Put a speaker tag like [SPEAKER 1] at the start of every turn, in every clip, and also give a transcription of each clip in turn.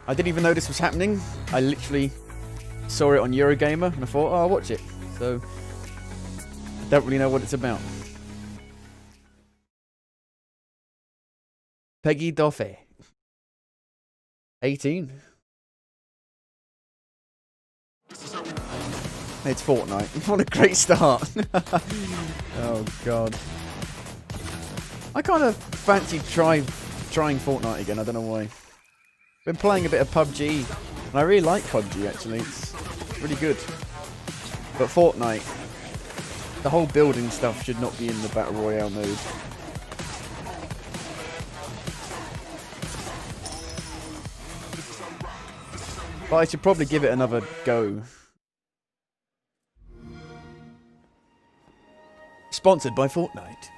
[SPEAKER 1] I didn't even know this was happening. I literally saw it on Eurogamer and I thought, oh, I'll watch it. So, I don't really know what it's about. Peggy Doffey. 18. It's Fortnite. What a great start. Oh, God. I kind of fancy trying Fortnite again. I don't know why. Been playing a bit of PUBG. And I really like PUBG, actually. It's really good. But Fortnite, the whole building stuff should not be in the Battle Royale mode. But I should probably give it another go. Sponsored by Fortnite.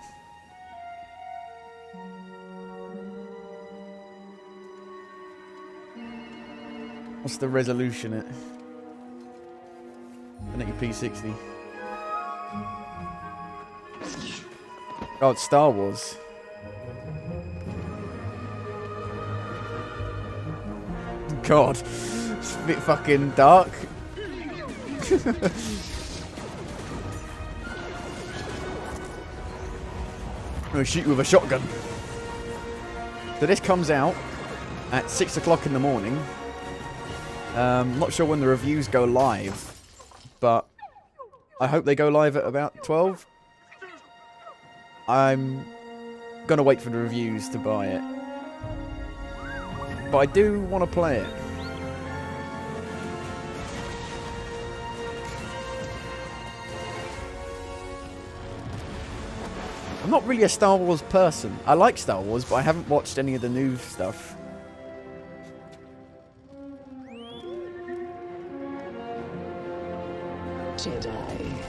[SPEAKER 1] What's the resolution at? 1080p60. Oh, it's Star Wars. God. It's a bit fucking dark. I'm gonna shoot you with a shotgun. So this comes out at 6 o'clock in the morning. Not sure when the reviews go live, but I hope they go live at about 12. I'm gonna wait for the reviews to buy it, but I do want to play it. I'm not really a Star Wars person. I like Star Wars, but I haven't watched any of the new stuff.
[SPEAKER 2] Jedi.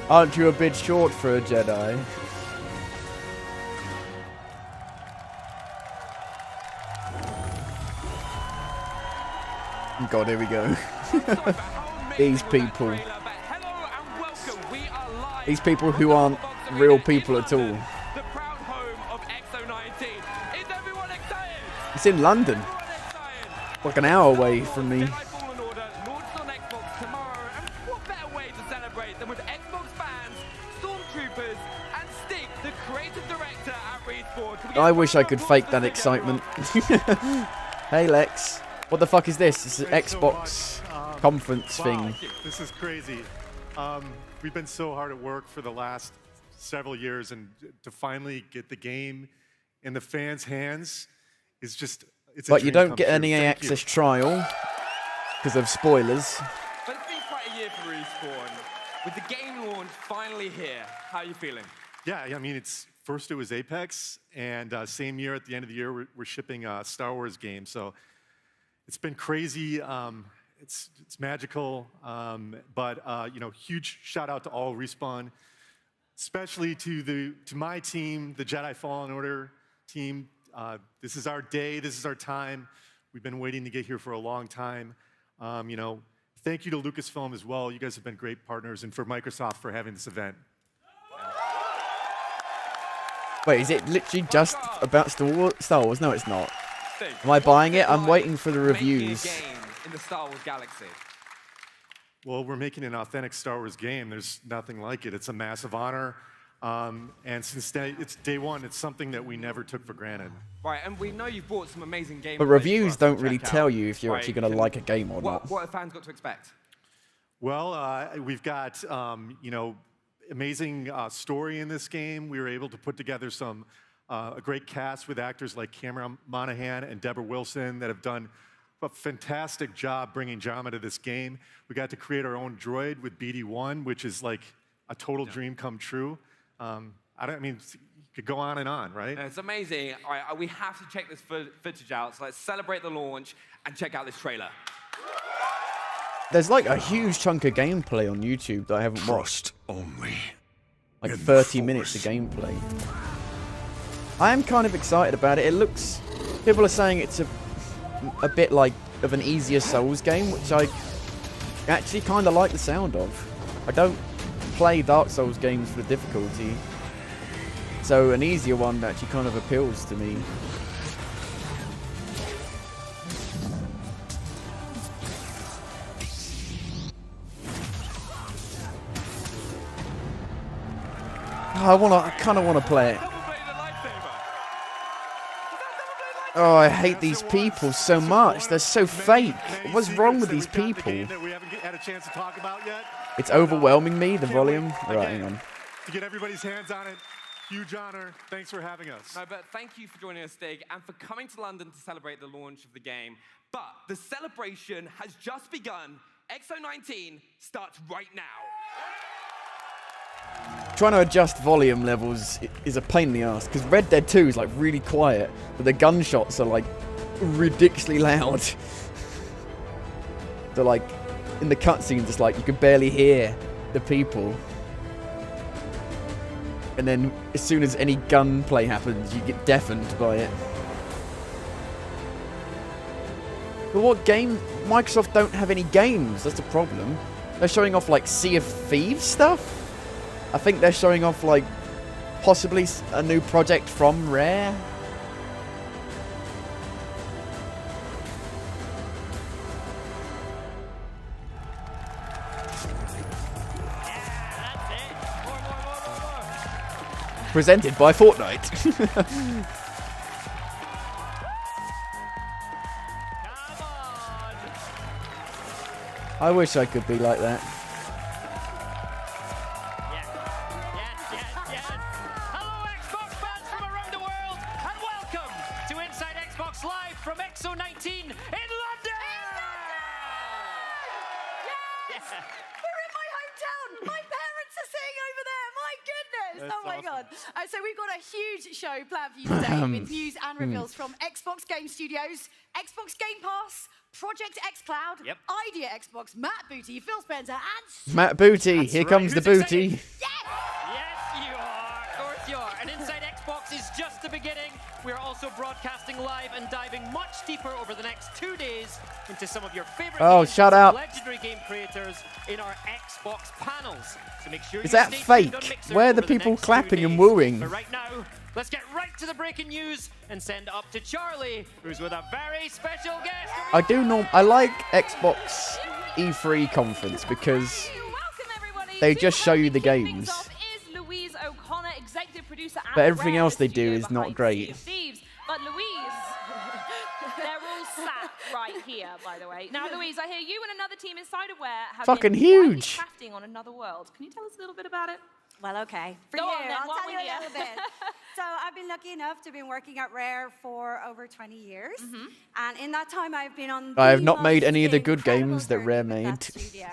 [SPEAKER 1] Aren't you a bit short for a Jedi? God, here we go. These people. These people who aren't real people at all.
[SPEAKER 3] The proud home of X019. Is everyone excited?
[SPEAKER 1] It's in London. Like an hour away from me. I wish I could fake that excitement. Hey Lex, what the fuck is this? It's an Xbox conference thing.
[SPEAKER 4] This is crazy. We've been so hard at work for the last several years, and to finally get the game in the fans' hands is just...
[SPEAKER 1] But you don't get an EA Access trial because of spoilers.
[SPEAKER 3] But it's been quite a year for Respawn. With the game launch finally here, how are you feeling?
[SPEAKER 4] Yeah, I mean, first it was Apex, and same year at the end of the year we're shipping a Star Wars game. So it's been crazy. It's magical. But you know, huge shout out to all Respawn, especially to my team, the Jedi Fallen Order team. This is our day. This is our time. We've been waiting to get here for a long time. You know, thank you to Lucasfilm as well. You guys have been great partners, and for Microsoft for having this event.
[SPEAKER 1] Wait, is it literally just about Star Wars? No, it's not. Am I buying it? I'm waiting for the reviews.
[SPEAKER 3] In the Star Wars galaxy.
[SPEAKER 4] Well, we're making an authentic Star Wars game. There's nothing like it. It's a massive honor. And since it's day one, it's something that we never took for granted.
[SPEAKER 3] Right, and we know you've bought some amazing games.
[SPEAKER 1] But reviews don't really tell you if you're actually going to like a game or not.
[SPEAKER 3] What have fans got to expect?
[SPEAKER 4] Well, we've got, you know, amazing story in this game. We were able to put together a great cast with actors like Cameron Monaghan and Deborah Wilson that have done a fantastic job bringing drama to this game. We got to create our own droid with BD1, which is like a total dream come true. I mean, you could go on and on, right?
[SPEAKER 3] It's amazing. All right, we have to check this footage out. So let's celebrate the launch and check out this trailer.
[SPEAKER 1] There's like a huge chunk of gameplay on YouTube that I haven't watched.
[SPEAKER 5] Only.
[SPEAKER 1] Like 30 minutes of gameplay. I am kind of excited about it. It looks... People are saying it's a bit like of an easier Souls game, which I actually kind of like the sound of. I don't play Dark Souls games for the difficulty. So an easier one actually kind of appeals to me. I kind of want to play it. Oh, I hate these people so much. They're so fake. What's wrong with these people? It's overwhelming me, the volume. Right, hang on.
[SPEAKER 4] To get everybody's hands on it, huge honor. Thanks for having us.
[SPEAKER 3] No, but thank you for joining us, Stig, and for coming to London to celebrate the launch of the game. But the celebration has just begun. X019 starts right now.
[SPEAKER 1] Trying to adjust volume levels is a pain in the ass, because Red Dead 2 is like really quiet, but the gunshots are like ridiculously loud. They're like, in the cutscenes, it's like you can barely hear the people. And then as soon as any gunplay happens, you get deafened by it. But what game? Microsoft don't have any games, that's the problem. They're showing off like Sea of Thieves stuff? I think they're showing off like possibly a new project from Rare. Presented by Fortnite. I wish I could be like that.
[SPEAKER 2] Yes. Hello, Xbox fans from around the world, and welcome to Inside Xbox Live from X019 in London!
[SPEAKER 5] Yes! We're in my hometown! My parents are sitting over there! My goodness!
[SPEAKER 4] That's
[SPEAKER 5] oh my
[SPEAKER 4] awesome.
[SPEAKER 5] god. So we've got a huge show planned for you today with news and reveals from Xbox Game Studios, Xbox Game Pass, Project xCloud,
[SPEAKER 2] Yep.
[SPEAKER 5] Idea Xbox, Matt Booty, Phil Spencer, and...
[SPEAKER 1] Matt Booty,
[SPEAKER 2] That's
[SPEAKER 1] here
[SPEAKER 2] right.
[SPEAKER 1] comes the
[SPEAKER 2] Who's
[SPEAKER 1] booty.
[SPEAKER 2] excited? Yes, you are. Of course you are. And Inside Xbox is just the beginning. We're also broadcasting live and diving much deeper over the next 2 days into some of your favorite
[SPEAKER 1] Oh,
[SPEAKER 2] games
[SPEAKER 1] shut
[SPEAKER 2] from
[SPEAKER 1] up.
[SPEAKER 2] legendary game creators in our Xbox panels. So make sure
[SPEAKER 1] Is
[SPEAKER 2] you
[SPEAKER 1] that
[SPEAKER 2] stay tuned on
[SPEAKER 1] fake?
[SPEAKER 2] Mixer
[SPEAKER 1] Where are the
[SPEAKER 2] over
[SPEAKER 1] people
[SPEAKER 2] next 2
[SPEAKER 1] clapping and
[SPEAKER 2] days.
[SPEAKER 1] wooing?
[SPEAKER 2] But right now, let's get right to the breaking news and send up to Charlie, who's with a very special guest.
[SPEAKER 1] I like Xbox E3 conference because
[SPEAKER 5] Welcome, everybody.
[SPEAKER 1] they
[SPEAKER 5] To
[SPEAKER 1] just show you the
[SPEAKER 5] help me kick
[SPEAKER 1] games.
[SPEAKER 5] things off is Louise O'Connor, executive producer at
[SPEAKER 1] But everything
[SPEAKER 5] Rare,
[SPEAKER 1] else they
[SPEAKER 5] the
[SPEAKER 1] do
[SPEAKER 5] studio
[SPEAKER 1] is not
[SPEAKER 5] behind
[SPEAKER 1] great.
[SPEAKER 5] Sea of Thieves. But Louise, they're all sat right here, by the way. Now, Louise, I hear you and another team inside of Rare have
[SPEAKER 1] Fucking
[SPEAKER 5] been
[SPEAKER 1] huge.
[SPEAKER 5] quietly crafting on another world. Can you tell us a little bit about it?
[SPEAKER 6] Well, okay. For
[SPEAKER 5] Go
[SPEAKER 6] you,
[SPEAKER 5] on then,
[SPEAKER 6] I'll
[SPEAKER 5] what
[SPEAKER 6] tell you
[SPEAKER 5] were
[SPEAKER 6] a
[SPEAKER 5] you?
[SPEAKER 6] little bit. So I've been lucky enough to be working at Rare for over 20 years. And in that time, I've been on
[SPEAKER 1] I have
[SPEAKER 6] the
[SPEAKER 1] not made
[SPEAKER 6] most
[SPEAKER 1] any of the good
[SPEAKER 6] incredible
[SPEAKER 1] games that Rare
[SPEAKER 6] journey with
[SPEAKER 1] made.
[SPEAKER 6] that studio.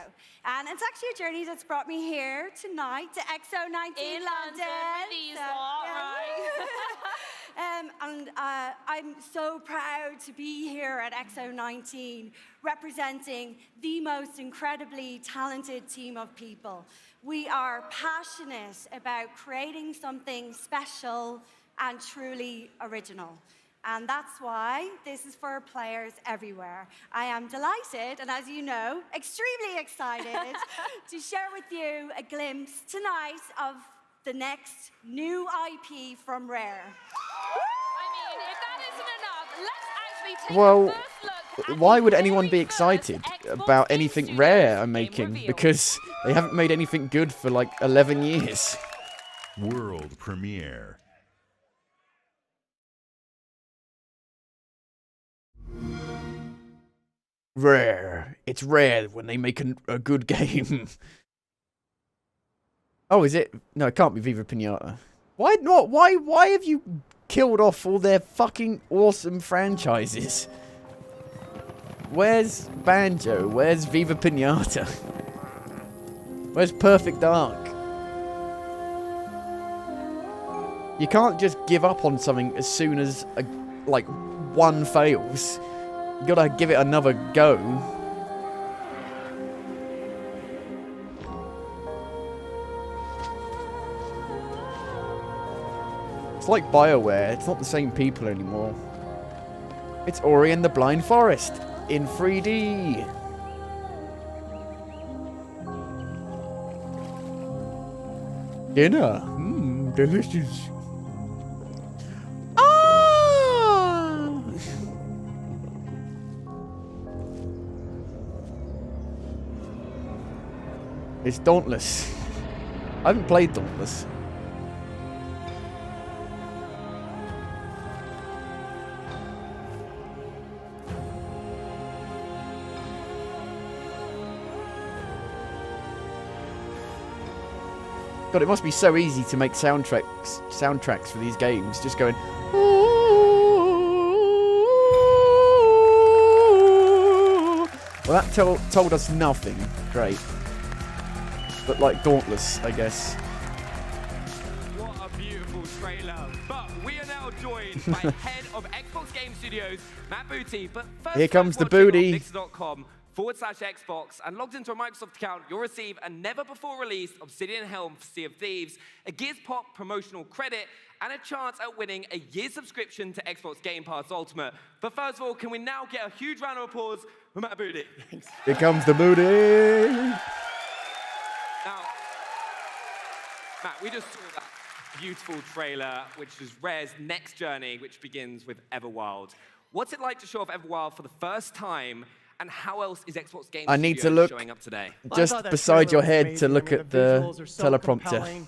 [SPEAKER 6] And it's actually a journey that's brought me here tonight to X019
[SPEAKER 5] In London, with these lot, right?
[SPEAKER 6] And I'm so proud to be here at X019, representing the most incredibly talented team of people. We are passionate about creating something special and truly original. And that's why this is for players everywhere. I am delighted, and as you know, extremely excited to share with you a glimpse tonight of the next new IP from Rare.
[SPEAKER 5] I mean, if that isn't enough, let's actually take
[SPEAKER 1] Well,
[SPEAKER 5] a first look at
[SPEAKER 1] why
[SPEAKER 5] the
[SPEAKER 1] would anyone
[SPEAKER 5] very
[SPEAKER 1] be
[SPEAKER 5] first
[SPEAKER 1] excited
[SPEAKER 5] Xbox
[SPEAKER 1] about
[SPEAKER 5] Game
[SPEAKER 1] anything
[SPEAKER 5] Studios
[SPEAKER 1] Rare are
[SPEAKER 5] game
[SPEAKER 1] making?
[SPEAKER 5] reveal.
[SPEAKER 1] Because they haven't made anything good for like 11 years.
[SPEAKER 7] World premiere.
[SPEAKER 1] Rare. It's rare when they make a good game. Oh, is it? No, it can't be Viva Pinata. Why not? Why have you killed off all their fucking awesome franchises? Where's Banjo? Where's Viva Pinata? Where's Perfect Dark? You can't just give up on something as soon as like one fails. You gotta give it another go. It's like BioWare, it's not the same people anymore. It's Ori and the Blind Forest in 3D. Dinner, delicious. It's Dauntless. I haven't played Dauntless. God, it must be so easy to make soundtracks for these games. Just going. Well, that told us nothing. Great. But like Dauntless, I guess.
[SPEAKER 3] What a beautiful trailer. But we are now joined by head of Xbox Game Studios, Matt Booty. But first,
[SPEAKER 1] here comes the booty.
[SPEAKER 3] Mixer.com/Xbox and logged into a Microsoft account, you'll receive a never-before-released Obsidian Helm for Sea of Thieves, a Gears Pop promotional credit, and a chance at winning a year's subscription to Xbox Game Pass Ultimate. But first of all, can we now get a huge round of applause for Matt Booty? Thanks.
[SPEAKER 1] Here comes the booty.
[SPEAKER 3] Now, Matt, we just saw that beautiful trailer, which is Rare's next journey, which begins with Everwild. What's it like to show off Everwild for the first time, and how else is Xbox Game
[SPEAKER 1] I need to
[SPEAKER 3] Studios
[SPEAKER 1] look
[SPEAKER 3] showing up today?
[SPEAKER 1] just beside your head to look at the teleprompter.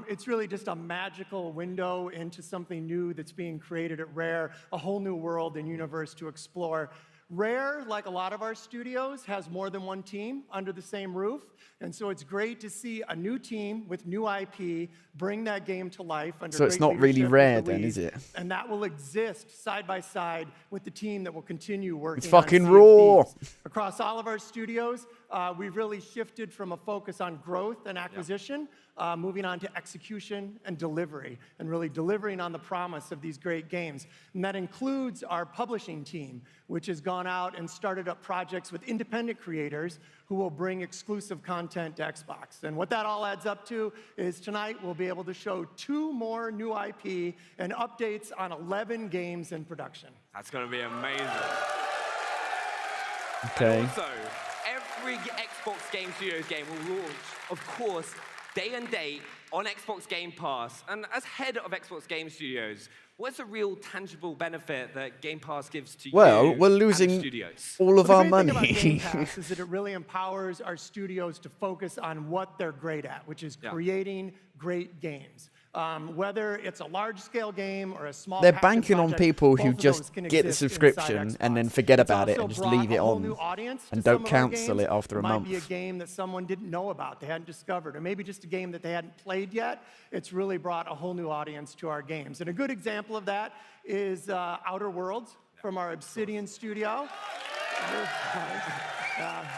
[SPEAKER 8] It's really just a magical window into something new that's being created at Rare, a whole new world and universe to explore. Rare, like a lot of our studios, has more than one team under the same roof. And so it's great to see a new team with new IP bring that game to life under
[SPEAKER 1] So it's not really Rare then, is it?
[SPEAKER 8] And that will exist side by side with the team that will continue working
[SPEAKER 1] It's fucking
[SPEAKER 8] on Sea of
[SPEAKER 1] raw.
[SPEAKER 8] Thieves. Across all of our studios, we've really shifted from a focus on growth and acquisition, moving on to execution and delivery, and really delivering on the promise of these great games. And that includes our publishing team, which has gone out and started up projects with independent creators who will bring exclusive content to Xbox. And what that all adds up to is tonight we'll be able to show 2 more new IP and updates on 11 games in production.
[SPEAKER 3] That's going to be amazing.
[SPEAKER 1] Okay.
[SPEAKER 3] And also, every Xbox Game Studios game will launch, of course, day and date on Xbox Game Pass. And as head of Xbox Game Studios, what's the real tangible benefit that Game Pass gives to you?
[SPEAKER 1] Well, we're
[SPEAKER 3] and
[SPEAKER 1] losing
[SPEAKER 3] studios?
[SPEAKER 1] all of our
[SPEAKER 8] The great thing about Game
[SPEAKER 1] money.
[SPEAKER 8] Pass is that it really empowers our studios to focus on what they're great at, which is creating great games. Whether it's a large-scale game or a small
[SPEAKER 1] They're
[SPEAKER 8] passion
[SPEAKER 1] banking on
[SPEAKER 8] project,
[SPEAKER 1] people
[SPEAKER 8] both
[SPEAKER 1] who
[SPEAKER 8] of
[SPEAKER 1] just
[SPEAKER 8] those can
[SPEAKER 1] get the
[SPEAKER 8] exist inside
[SPEAKER 1] subscription and then
[SPEAKER 8] Xbox.
[SPEAKER 1] forget
[SPEAKER 8] It's
[SPEAKER 1] about it
[SPEAKER 8] also
[SPEAKER 1] and just
[SPEAKER 8] brought
[SPEAKER 1] leave
[SPEAKER 8] a
[SPEAKER 1] it
[SPEAKER 8] whole
[SPEAKER 1] on
[SPEAKER 8] new audience
[SPEAKER 1] and
[SPEAKER 8] to
[SPEAKER 1] don't
[SPEAKER 8] some of our
[SPEAKER 1] cancel
[SPEAKER 8] games.
[SPEAKER 1] it after a
[SPEAKER 8] It might be a
[SPEAKER 1] month.
[SPEAKER 8] game that someone didn't know about, they hadn't discovered, or maybe just a game that they hadn't played yet. It's really brought a whole new audience to our games. And a good example of that is Outer Worlds from our Obsidian studio.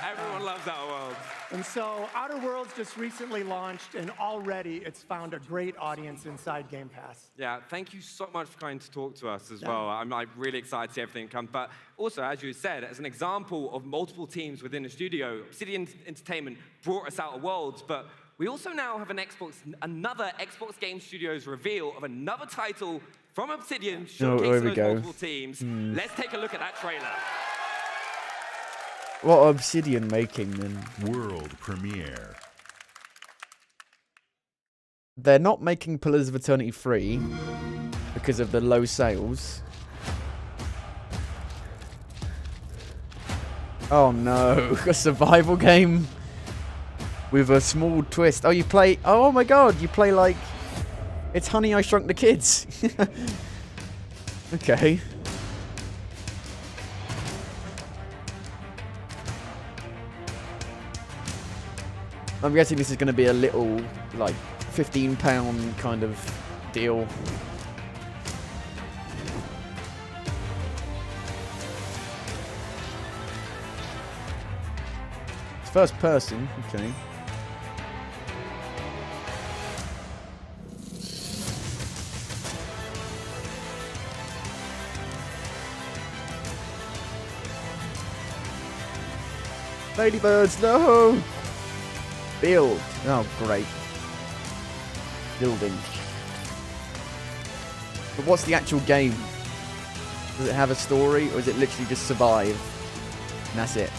[SPEAKER 3] Everyone loves Outer Worlds.
[SPEAKER 8] And so Outer Worlds just recently launched, and already it's found a great audience inside Game Pass.
[SPEAKER 3] Yeah, thank you so much for coming to talk to us as well. I'm like, really excited to see everything come. But also, as you said, as an example of multiple teams within a studio, Obsidian Entertainment brought us Outer Worlds, but we also now have another Xbox Game Studios reveal of another title from Obsidian
[SPEAKER 1] Oh, here we
[SPEAKER 3] showcasing those
[SPEAKER 1] go.
[SPEAKER 3] multiple teams. Let's take a look at that trailer.
[SPEAKER 1] What are Obsidian making then?
[SPEAKER 7] World premiere.
[SPEAKER 1] They're not making Pillars of Eternity 3 because of the low sales. Oh no, a survival game with a small twist. Oh, you play... Oh my god, you play like... It's Honey, I Shrunk the Kids. Okay. I'm guessing this is going to be a little, like, £15 kind of deal. It's first person, okay. Ladybirds, no! Build. Oh, great. Building. But what's the actual game? Does it have a story, or is it literally just survive? And that's it.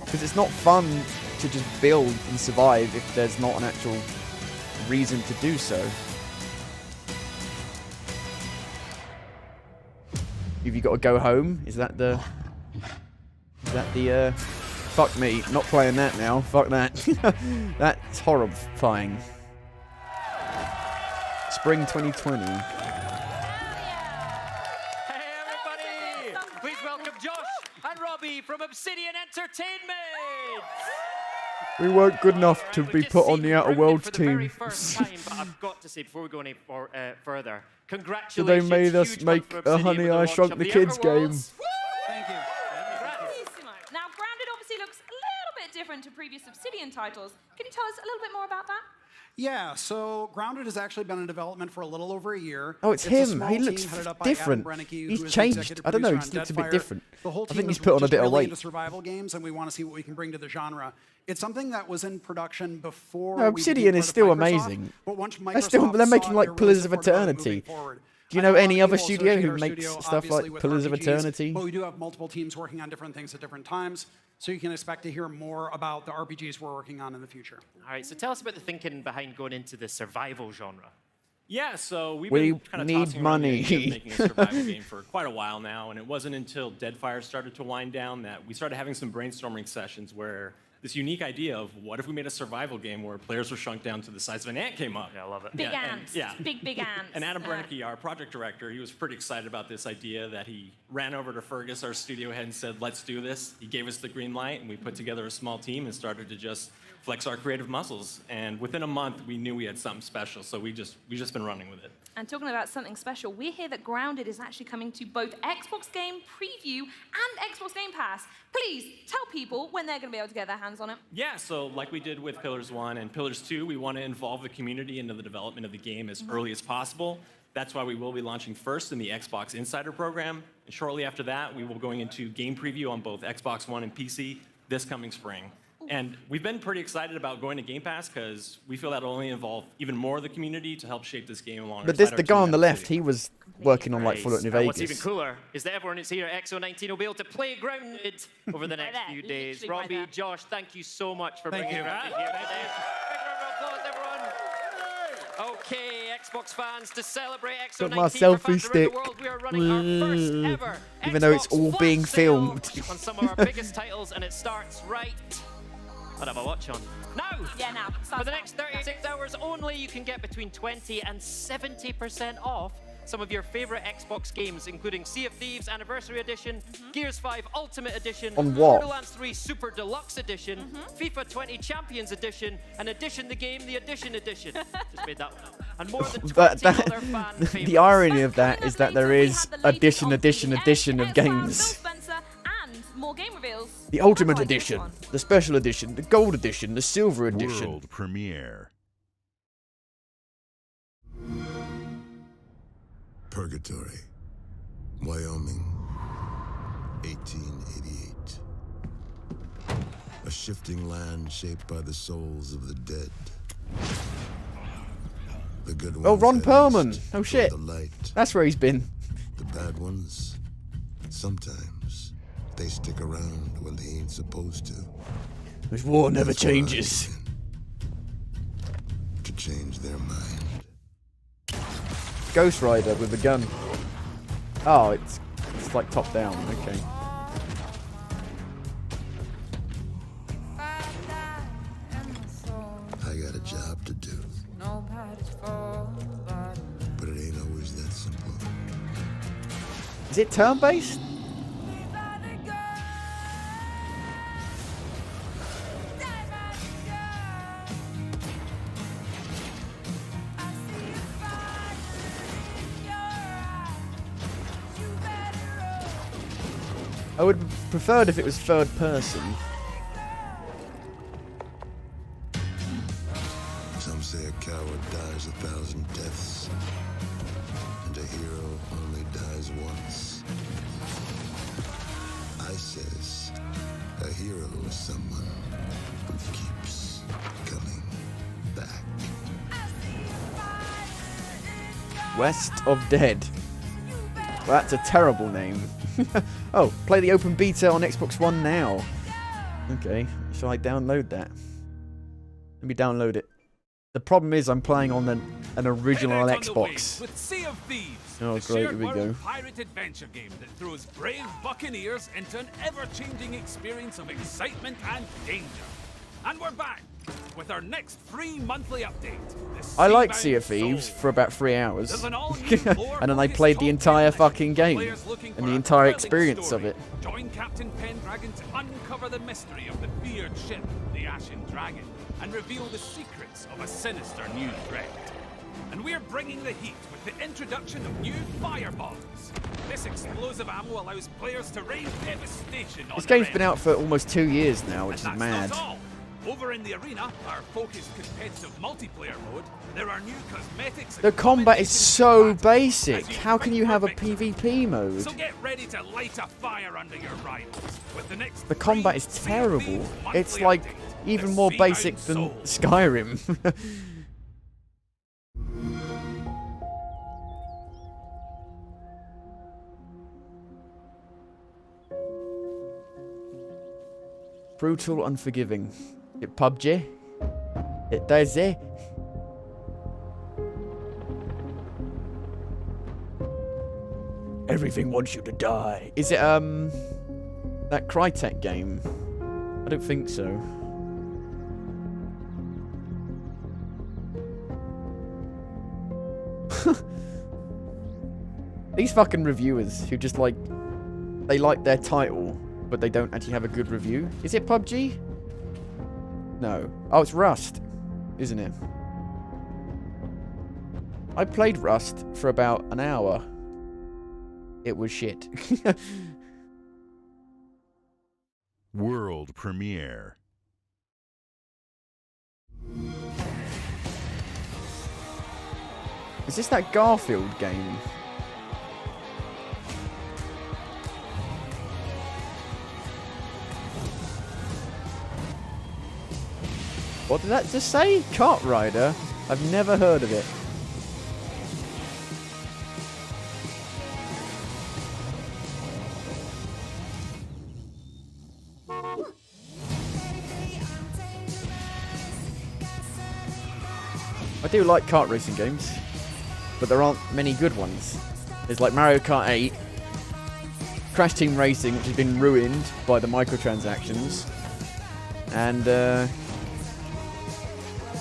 [SPEAKER 1] Because it's not fun to just build and survive if there's not an actual reason to do so. Have you got to go home? Is that the fuck me. Not playing that now. Fuck that. That's horrifying. Spring 2020.
[SPEAKER 2] Hey, everybody! Please welcome Josh and Robbie from Obsidian Entertainment!
[SPEAKER 1] We weren't good enough to be put on the Outer Worlds
[SPEAKER 2] for the very
[SPEAKER 1] team.
[SPEAKER 2] first time, but I've got to say, before we go any further,
[SPEAKER 1] So
[SPEAKER 2] congratulations.
[SPEAKER 1] they made us
[SPEAKER 2] huge
[SPEAKER 1] make
[SPEAKER 2] month for
[SPEAKER 1] a
[SPEAKER 2] Obsidian
[SPEAKER 1] Honey
[SPEAKER 2] with the
[SPEAKER 1] I
[SPEAKER 2] launch
[SPEAKER 1] Shrunk
[SPEAKER 2] of
[SPEAKER 1] the Kids
[SPEAKER 2] Outer
[SPEAKER 1] game.
[SPEAKER 2] Worlds.
[SPEAKER 9] Thank you.
[SPEAKER 5] Bravissimo.
[SPEAKER 9] Now, Grounded obviously looks a little bit different to previous Obsidian titles. Can you tell us a little bit more about that?
[SPEAKER 10] Yeah, so Grounded has actually been in development for a little over a year.
[SPEAKER 1] Oh, it's
[SPEAKER 10] a
[SPEAKER 1] him.
[SPEAKER 10] small
[SPEAKER 1] He
[SPEAKER 10] team
[SPEAKER 1] looks
[SPEAKER 10] headed up by
[SPEAKER 1] different.
[SPEAKER 10] Adam Brennicky, who
[SPEAKER 1] He's
[SPEAKER 10] is the
[SPEAKER 1] changed.
[SPEAKER 10] executive
[SPEAKER 1] I don't know. He
[SPEAKER 10] producer on
[SPEAKER 1] looks a bit
[SPEAKER 10] Deadfire.
[SPEAKER 1] different.
[SPEAKER 10] The whole
[SPEAKER 1] I
[SPEAKER 10] team
[SPEAKER 1] think he's
[SPEAKER 10] is
[SPEAKER 1] put on a
[SPEAKER 10] just
[SPEAKER 1] bit of
[SPEAKER 10] really
[SPEAKER 1] weight.
[SPEAKER 10] into survival games, and we want to see what we can bring to the genre. It's something that was in production before.
[SPEAKER 1] No, Obsidian is still amazing.
[SPEAKER 10] But once
[SPEAKER 1] They're making like Pillars of Eternity. Do you know any other studio who makes stuff like Pillars of Eternity?
[SPEAKER 10] But we do have multiple teams working on different things at different times, so you can expect to hear more about the RPGs we're working on in the future.
[SPEAKER 2] All right, so tell us about the thinking behind going into the survival genre.
[SPEAKER 11] Yeah, so we've
[SPEAKER 1] We
[SPEAKER 11] been kind of
[SPEAKER 1] need
[SPEAKER 11] tossing around the
[SPEAKER 1] money.
[SPEAKER 11] idea of making a survival game for quite a while now, and it wasn't until Deadfire started to wind down that we started having some brainstorming sessions where this unique idea of what if we made a survival game where players were shrunk down to the size of an ant came up.
[SPEAKER 2] Yeah, I love it.
[SPEAKER 9] Big
[SPEAKER 11] Yeah, and-
[SPEAKER 9] ants.
[SPEAKER 11] yeah.
[SPEAKER 9] Big ants.
[SPEAKER 11] And Adam Brennicky, our project director, he was pretty excited about this idea that he ran over to Fergus, our studio head, and said, let's do this. He gave us the green light, and we put together a small team and started to just flex our creative muscles. And within a month, we knew we had something special, so we just been running with it.
[SPEAKER 9] And talking about something special, we hear that Grounded is actually coming to both Xbox Game Preview and Xbox Game Pass. Please tell people when they're going to be able to get their hands on it.
[SPEAKER 11] Yeah, so like we did with Pillars 1 and Pillars 2, we want to involve the community into the development of the game as early as possible. That's why we will be launching first in the Xbox Insider program. And shortly after that, we will be going into game preview on both Xbox One and PC this coming spring. And we've been pretty excited about going to Game Pass because we feel that'll only involve even more of the community to help shape this game along.
[SPEAKER 1] But the guy on the left, he was working on like Fallout New
[SPEAKER 2] And what's
[SPEAKER 1] Vegas.
[SPEAKER 2] even cooler is that everyone who's here at X019 will be able to play Grounded over the next few days.
[SPEAKER 9] literally right
[SPEAKER 2] Robbie,
[SPEAKER 9] there.
[SPEAKER 2] Josh, thank you so much for bringing
[SPEAKER 10] you.
[SPEAKER 2] everybody here today. Big round of applause, everyone. Okay, Xbox fans, to celebrate X019
[SPEAKER 1] Got my
[SPEAKER 2] for
[SPEAKER 1] selfie
[SPEAKER 2] fans around
[SPEAKER 1] stick.
[SPEAKER 2] the world, we are running our first ever
[SPEAKER 1] Even though it's
[SPEAKER 2] Xbox
[SPEAKER 1] all
[SPEAKER 2] flash
[SPEAKER 1] being
[SPEAKER 2] sale
[SPEAKER 1] filmed.
[SPEAKER 2] on some of our biggest titles, and it starts right. I'll have a watch on. Now!
[SPEAKER 9] Yeah, now.
[SPEAKER 2] For the next 36 hours only, you can get between 20 and 70% off some of your favorite Xbox games, including Sea of Thieves Anniversary Edition, Gears 5 Ultimate Edition,
[SPEAKER 1] On what?
[SPEAKER 2] Borderlands 3 Super Deluxe Edition, FIFA 20 Champions Edition, and Edition the Game, the Edition Edition. Just made that one up. And more than 20 other fan favorites.
[SPEAKER 1] The irony of that is that there
[SPEAKER 9] We
[SPEAKER 1] is
[SPEAKER 9] had the latest
[SPEAKER 1] edition of
[SPEAKER 9] Xbox,
[SPEAKER 1] games.
[SPEAKER 9] Phil Spencer, and more game reveals.
[SPEAKER 1] The Ultimate
[SPEAKER 9] I like this
[SPEAKER 1] Edition,
[SPEAKER 9] one.
[SPEAKER 1] the Special Edition, the Gold Edition, the Silver Edition.
[SPEAKER 7] World premiere.
[SPEAKER 12] Purgatory, Wyoming, 1888. A shifting land shaped by the souls of the dead. The good ones
[SPEAKER 1] Oh, Ron
[SPEAKER 12] head
[SPEAKER 1] Perlman.
[SPEAKER 12] east
[SPEAKER 1] Oh
[SPEAKER 12] toward
[SPEAKER 1] shit.
[SPEAKER 12] the light.
[SPEAKER 1] That's where he's been.
[SPEAKER 12] The bad ones, sometimes they stick around when they ain't supposed to.
[SPEAKER 1] This war never
[SPEAKER 12] That's where I
[SPEAKER 1] changes.
[SPEAKER 12] came in, to change their mind.
[SPEAKER 1] Ghost Rider with a gun. Oh, it's like top down. Okay.
[SPEAKER 12] I got a job to do. But it ain't always that simple.
[SPEAKER 1] Is it turn-based? I would have preferred if it was third person.
[SPEAKER 12] Some say a coward dies 1,000 deaths, and a hero only dies once. I says a hero is someone who keeps coming back.
[SPEAKER 1] West of Dead. Well, that's a terrible name. Oh, play the open beta on Xbox One now. Okay, shall I download that? Let me download it. The problem is I'm playing on an original
[SPEAKER 13] Head out on the waves
[SPEAKER 1] Xbox.
[SPEAKER 13] with Sea of Thieves,
[SPEAKER 1] Oh,
[SPEAKER 13] the
[SPEAKER 1] great,
[SPEAKER 13] shared
[SPEAKER 1] here we
[SPEAKER 13] world
[SPEAKER 1] go.
[SPEAKER 13] pirate adventure game that throws brave buccaneers into an ever-changing experience of excitement and danger. And we're back with our next free monthly update.
[SPEAKER 1] I liked Sea of Thieves for about 3 hours. And then I played the entire fucking game. And the entire experience of it.
[SPEAKER 13] Join Captain Pendragon to uncover the mystery of the feared ship, the Ashen Dragon, and reveal the secrets of a sinister new threat. And we're bringing the heat with the introduction of new firebombs. This explosive ammo allows players to rain devastation on
[SPEAKER 1] This
[SPEAKER 13] their
[SPEAKER 1] game's been out for almost 2 years now, which is
[SPEAKER 13] And
[SPEAKER 1] mad.
[SPEAKER 13] that's not all. Over in the arena, our focused competitive multiplayer mode, there are new cosmetics.
[SPEAKER 1] The combat is so basic. How can you have a PvP mode?
[SPEAKER 13] So get ready to light a fire under your rivals with the next
[SPEAKER 1] The combat is terrible. It's like even more basic than Skyrim. Brutal, unforgiving. It PUBG. It DayZ. Everything wants you to die. Is it that Crytek game? I don't think so. These fucking reviewers who just like they like their title, but they don't actually have a good review. Is it PUBG? No. Oh, it's Rust, isn't it? I played Rust for about an hour. It was shit.
[SPEAKER 7] World premiere.
[SPEAKER 1] Is this that Garfield game? What did that just say? Kart Rider? I've never heard of it. I do like kart racing games, but there aren't many good ones. There's like Mario Kart 8, Crash Team Racing, which has been ruined by the microtransactions, and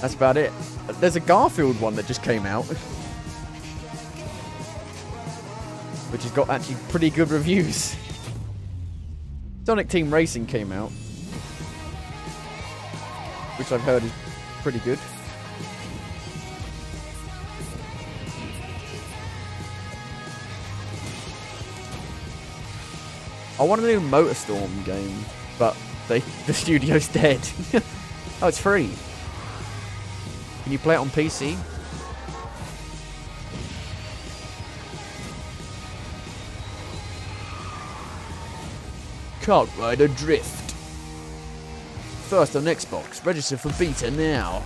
[SPEAKER 1] that's about it. There's a Garfield one that just came out, which has got actually pretty good reviews. Sonic Team Racing came out, which I've heard is pretty good. I want a new MotorStorm game, but the studio's dead. Oh, it's free. Can you play it on PC? Kart Rider Drift. First on Xbox. Register for beta now.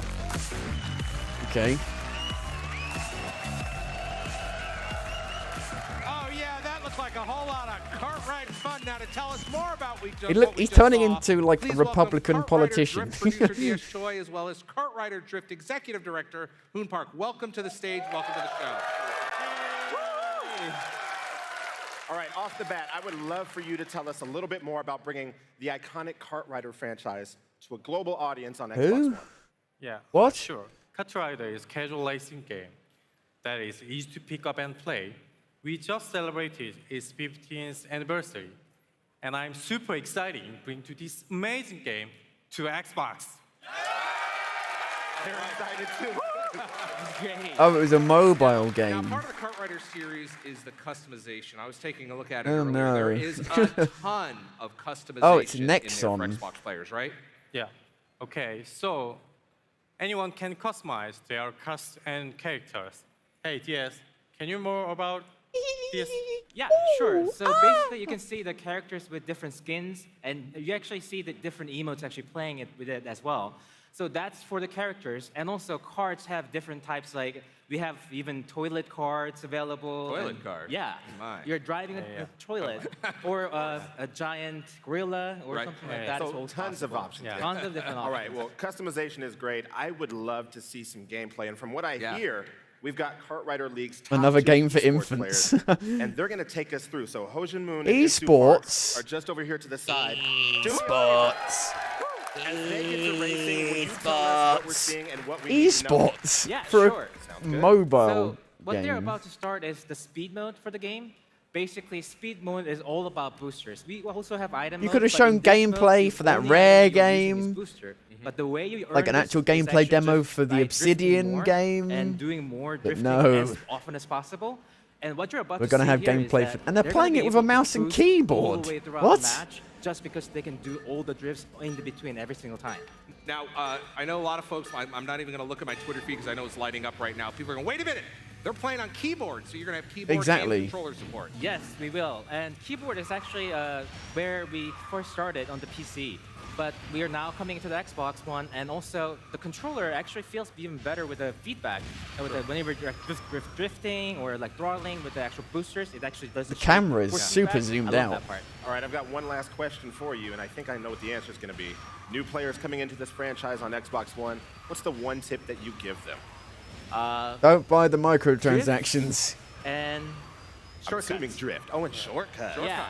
[SPEAKER 1] Okay.
[SPEAKER 14] Oh yeah, that looks like a whole lot of kart ride fun. Now to tell us more about
[SPEAKER 1] He's turning into like a Republican politician.
[SPEAKER 14] Producer D.S. Choi, as well as Kart Rider Drift Executive Director Hoon Park. Welcome to the stage. Welcome to the show.
[SPEAKER 15] All right, off the bat, I would love for you to tell us a little bit more about bringing the iconic Kart Rider franchise to a global audience on Xbox One.
[SPEAKER 16] Yeah.
[SPEAKER 1] What?
[SPEAKER 16] Sure. Kart Rider is a casual racing game that is easy to pick up and play. We just celebrated its 15th anniversary, and I'm super excited to bring to this amazing game to Xbox.
[SPEAKER 15] They're excited too.
[SPEAKER 1] Oh, it was a mobile
[SPEAKER 14] Now,
[SPEAKER 1] game.
[SPEAKER 14] part of the Kart Rider series is the customization. I was taking a look at it
[SPEAKER 1] Oh,
[SPEAKER 14] earlier.
[SPEAKER 1] no.
[SPEAKER 14] There is a ton of customization
[SPEAKER 1] Oh, it's
[SPEAKER 14] in there
[SPEAKER 1] Nexon.
[SPEAKER 14] for Xbox players, right?
[SPEAKER 16] Yeah. Okay, so anyone can customize their cast and characters. Hey, DS, can you more about DS?
[SPEAKER 17] Yeah, sure. So basically, you can see the characters with different skins, and you actually see the different emotes actually playing it with it as well. So that's for the characters, and also cards have different types. Like we have even toilet cards available.
[SPEAKER 3] Toilet card?
[SPEAKER 17] Yeah.
[SPEAKER 3] My.
[SPEAKER 17] You're driving a toilet, or a giant gorilla, or something like that.
[SPEAKER 15] So
[SPEAKER 17] is also
[SPEAKER 15] tons of
[SPEAKER 17] possible.
[SPEAKER 15] options.
[SPEAKER 17] Yeah. Tons of different options.
[SPEAKER 15] All right, well, customization is great. I would love to see some gameplay. And from what I hear, we've got Kartrider League's top
[SPEAKER 1] Another
[SPEAKER 15] 2
[SPEAKER 1] game for
[SPEAKER 15] esports
[SPEAKER 1] infants.
[SPEAKER 15] players, and they're going to take us through. So Hojin Moon and Isu Park
[SPEAKER 1] Esports.
[SPEAKER 15] are just over here to the side.
[SPEAKER 1] Esports.
[SPEAKER 15] As they get to racing, will you tell us what we're seeing and what we need to know?
[SPEAKER 1] Esports.
[SPEAKER 17] Yeah,
[SPEAKER 1] For
[SPEAKER 17] sure.
[SPEAKER 1] a mobile
[SPEAKER 17] So what they're
[SPEAKER 1] game.
[SPEAKER 17] about to start is the speed mode for the game. Basically, speed mode is all about boosters. We also have item
[SPEAKER 1] You
[SPEAKER 17] mode,
[SPEAKER 1] could have
[SPEAKER 17] but
[SPEAKER 1] shown
[SPEAKER 17] in this mode,
[SPEAKER 1] gameplay
[SPEAKER 17] the
[SPEAKER 1] for that
[SPEAKER 17] only
[SPEAKER 1] rare
[SPEAKER 17] item you're using is
[SPEAKER 1] game.
[SPEAKER 17] booster. But the way you earn
[SPEAKER 1] Like an
[SPEAKER 17] this
[SPEAKER 1] actual
[SPEAKER 17] is
[SPEAKER 1] gameplay
[SPEAKER 17] actually
[SPEAKER 1] demo
[SPEAKER 17] just
[SPEAKER 1] for the
[SPEAKER 17] by drifting
[SPEAKER 1] Obsidian
[SPEAKER 17] more
[SPEAKER 1] game.
[SPEAKER 17] and doing more
[SPEAKER 1] But
[SPEAKER 17] drifting
[SPEAKER 1] no.
[SPEAKER 17] as often as possible. And what you're about
[SPEAKER 1] We're
[SPEAKER 17] to
[SPEAKER 1] gonna
[SPEAKER 17] see
[SPEAKER 1] have
[SPEAKER 17] here is
[SPEAKER 1] gameplay
[SPEAKER 17] that
[SPEAKER 1] for- and they're
[SPEAKER 17] gonna
[SPEAKER 1] playing
[SPEAKER 17] be
[SPEAKER 1] it with
[SPEAKER 17] able
[SPEAKER 1] a
[SPEAKER 17] to
[SPEAKER 1] mouse and
[SPEAKER 17] boost all
[SPEAKER 1] keyboard.
[SPEAKER 17] the way throughout
[SPEAKER 1] What?
[SPEAKER 17] the match, just because they can do all the drifts in between every single time.
[SPEAKER 14] Now, I know a lot of folks, I'm not even going to look at my Twitter feed because I know it's lighting up right now. People are going, wait a minute, they're playing on keyboard, so you're going to have keyboard
[SPEAKER 1] Exactly.
[SPEAKER 14] and controller support.
[SPEAKER 17] Yes, we will. And keyboard is actually where we first started on the PC. But we are now coming into the Xbox One, and also the controller actually feels even better with the feedback. And with the, whenever you're drifting or like throttling with the actual boosters, it actually does
[SPEAKER 1] The camera is super zoomed out.
[SPEAKER 17] That part.
[SPEAKER 15] All right, I've got one last question for you, and I think I know what the answer is going to be. New players coming into this franchise on Xbox One, what's the one tip that you give them?
[SPEAKER 1] Don't buy the microtransactions.
[SPEAKER 17] And
[SPEAKER 15] I'm assuming drift. Oh, and shortcuts.
[SPEAKER 17] yeah,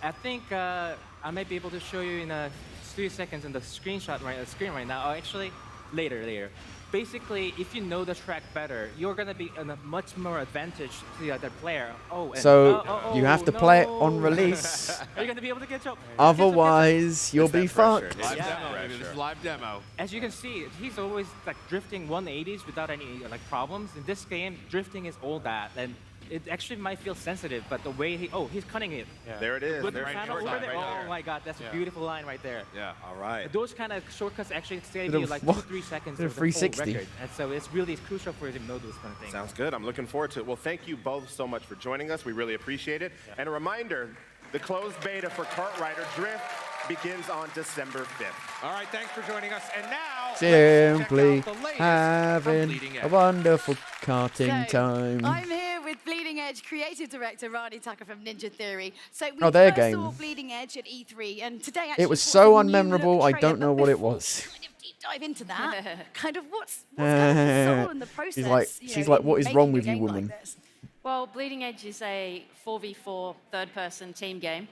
[SPEAKER 17] I think I might be able to show you in a few seconds in the screen right now. Oh, actually, later. Basically, if you know the track better, you're gonna be in a much more advantage to the other player.
[SPEAKER 1] So you have to play it on
[SPEAKER 17] no.
[SPEAKER 1] release.
[SPEAKER 17] Are you gonna be able to catch up?
[SPEAKER 1] Otherwise, you'll be fucked.
[SPEAKER 14] Live demo, baby. This is live demo.
[SPEAKER 17] As you can see, he's always like drifting 180s without any like problems. In this game, drifting is all that, and it actually might feel sensitive, but the way he's cutting it.
[SPEAKER 15] Yeah. There it is.
[SPEAKER 17] With the
[SPEAKER 15] There's
[SPEAKER 17] panel
[SPEAKER 15] shortcut
[SPEAKER 17] over there.
[SPEAKER 15] right there.
[SPEAKER 17] Oh my God, that's a beautiful line right there.
[SPEAKER 15] Yeah. All right.
[SPEAKER 17] Those kind of shortcuts actually save
[SPEAKER 1] Bit
[SPEAKER 17] you
[SPEAKER 1] of
[SPEAKER 17] like
[SPEAKER 1] what?
[SPEAKER 17] 2-3 seconds
[SPEAKER 1] Bit of
[SPEAKER 17] of the whole
[SPEAKER 1] 360.
[SPEAKER 17] record, and so it's really crucial for you to know those kind of things.
[SPEAKER 15] Sounds good. I'm looking forward to it. Well, thank you both so much for joining us. We really appreciate it. Yeah. And a reminder, the closed beta for Kartrider Drift begins on December 5th.
[SPEAKER 14] All right, thanks for joining us. And now,
[SPEAKER 1] Simply
[SPEAKER 14] let's check out the latest
[SPEAKER 1] having
[SPEAKER 14] from Bleeding
[SPEAKER 1] a
[SPEAKER 14] Edge.
[SPEAKER 1] wonderful karting
[SPEAKER 5] So,
[SPEAKER 1] time.
[SPEAKER 5] I'm here with Bleeding Edge creative director Rani Tucker from Ninja Theory. So we
[SPEAKER 1] Oh, their
[SPEAKER 5] first
[SPEAKER 1] game.
[SPEAKER 5] saw Bleeding Edge at E3, and today actually
[SPEAKER 1] It was
[SPEAKER 5] brought
[SPEAKER 1] so
[SPEAKER 5] a new
[SPEAKER 1] unmemorable,
[SPEAKER 5] look
[SPEAKER 1] I
[SPEAKER 5] trailer,
[SPEAKER 1] don't know
[SPEAKER 5] but
[SPEAKER 1] what it
[SPEAKER 5] before
[SPEAKER 1] was.
[SPEAKER 5] we kind of deep dive into that, kind of what's going on with the soul and the process.
[SPEAKER 1] She's like, what is
[SPEAKER 5] making
[SPEAKER 1] wrong
[SPEAKER 5] a
[SPEAKER 1] with you,
[SPEAKER 5] game like
[SPEAKER 1] woman?
[SPEAKER 5] this?
[SPEAKER 18] Well, Bleeding Edge is a 4v4 third-person team game.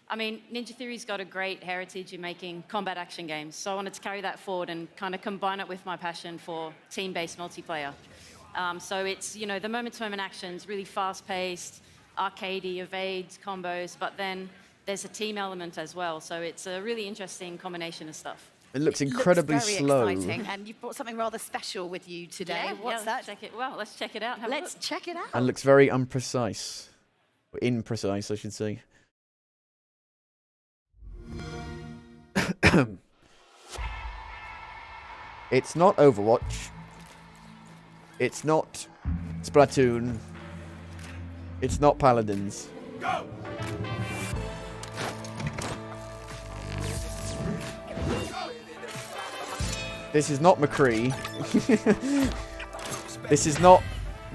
[SPEAKER 18] I mean, Ninja Theory's got a great heritage in making combat action games, so I wanted to carry that forward and kind of combine it with my passion for team-based multiplayer. So it's, the moment-to-moment actions, really fast-paced, arcadey, evades, combos, but then there's a team element as well, so it's a really interesting combination of stuff.
[SPEAKER 1] It looks incredibly
[SPEAKER 5] Looks very
[SPEAKER 1] slow.
[SPEAKER 5] exciting, and you've brought something rather special with you today. What's that?
[SPEAKER 18] Let's check it out.
[SPEAKER 5] Let's check it out.
[SPEAKER 1] And looks very imprecise. Or imprecise, I should say. It's not Overwatch. It's not Splatoon. It's not Paladins.
[SPEAKER 13] Go!
[SPEAKER 1] This is not McCree. This is not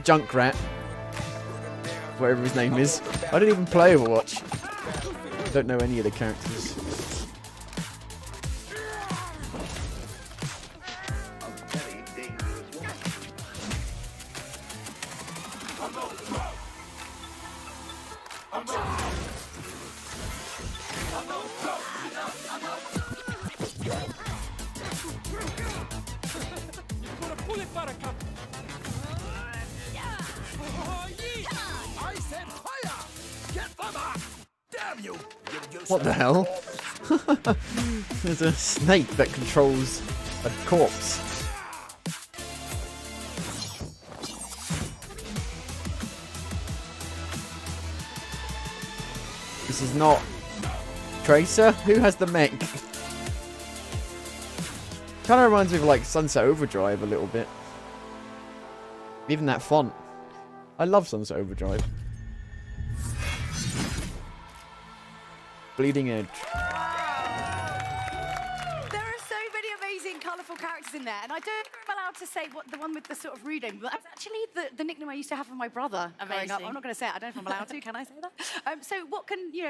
[SPEAKER 1] Junkrat. Whatever his name is. I don't even play Overwatch. I don't know any of the characters. What the hell? There's a snake that controls a corpse. This is not Tracer? Who has the mech? Kind of reminds me of like Sunset Overdrive a little bit. Even that font. I love Sunset Overdrive. Bleeding Edge.
[SPEAKER 5] There are so many amazing, colourful characters in there, and I don't know if I'm allowed to say what the one with the sort of rude name, but that's actually the nickname I used to have for my brother growing up.
[SPEAKER 18] Amazing.
[SPEAKER 5] I'm not going to say it. I don't know if I'm allowed to. Can I say that? So what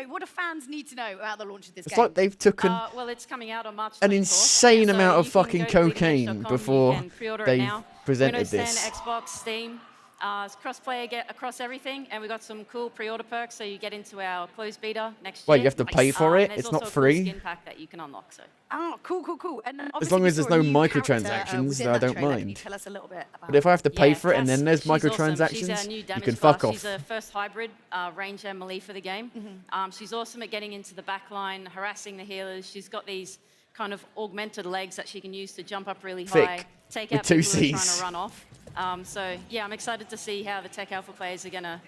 [SPEAKER 5] what do fans need to know about the launch of this
[SPEAKER 1] It's
[SPEAKER 5] game?
[SPEAKER 1] like they've taken
[SPEAKER 18] Well, it's coming out on March 24th.
[SPEAKER 1] an insane
[SPEAKER 18] So
[SPEAKER 1] amount of
[SPEAKER 18] you can
[SPEAKER 1] fucking
[SPEAKER 18] go to
[SPEAKER 1] cocaine
[SPEAKER 18] bleedingedge.com,
[SPEAKER 1] before
[SPEAKER 18] you can pre-order it
[SPEAKER 1] they
[SPEAKER 18] now.
[SPEAKER 1] presented
[SPEAKER 18] Windows 10,
[SPEAKER 1] this.
[SPEAKER 18] Xbox, Steam. It's cross-play across everything, and we got some cool pre-order perks, so you get into our closed beta next year.
[SPEAKER 1] Wait, you have to pay for it?
[SPEAKER 18] There's
[SPEAKER 1] It's not
[SPEAKER 18] also a cool
[SPEAKER 1] free?
[SPEAKER 18] skin pack that you can unlock. So.
[SPEAKER 5] Oh, cool. And
[SPEAKER 1] As long as there's no microtransactions, I don't
[SPEAKER 5] Can you
[SPEAKER 1] mind.
[SPEAKER 5] tell us a little bit about
[SPEAKER 1] But if I have to pay
[SPEAKER 18] Yeah,
[SPEAKER 1] for it and
[SPEAKER 18] Cass,
[SPEAKER 1] then there's
[SPEAKER 18] she's awesome.
[SPEAKER 1] microtransactions,
[SPEAKER 18] She's our new
[SPEAKER 1] you
[SPEAKER 18] damage
[SPEAKER 1] can fuck
[SPEAKER 18] class.
[SPEAKER 1] off.
[SPEAKER 18] She's a first hybrid ranger and melee for the game. She's awesome at getting into the back line, harassing the healers. She's got these kind of augmented legs that she can use to jump up really
[SPEAKER 1] Thick,
[SPEAKER 18] high, take
[SPEAKER 1] with
[SPEAKER 18] out
[SPEAKER 1] two
[SPEAKER 18] people who are trying
[SPEAKER 1] Cs.
[SPEAKER 18] to run off. So yeah, I'm excited to see how the Tech Alpha players are going to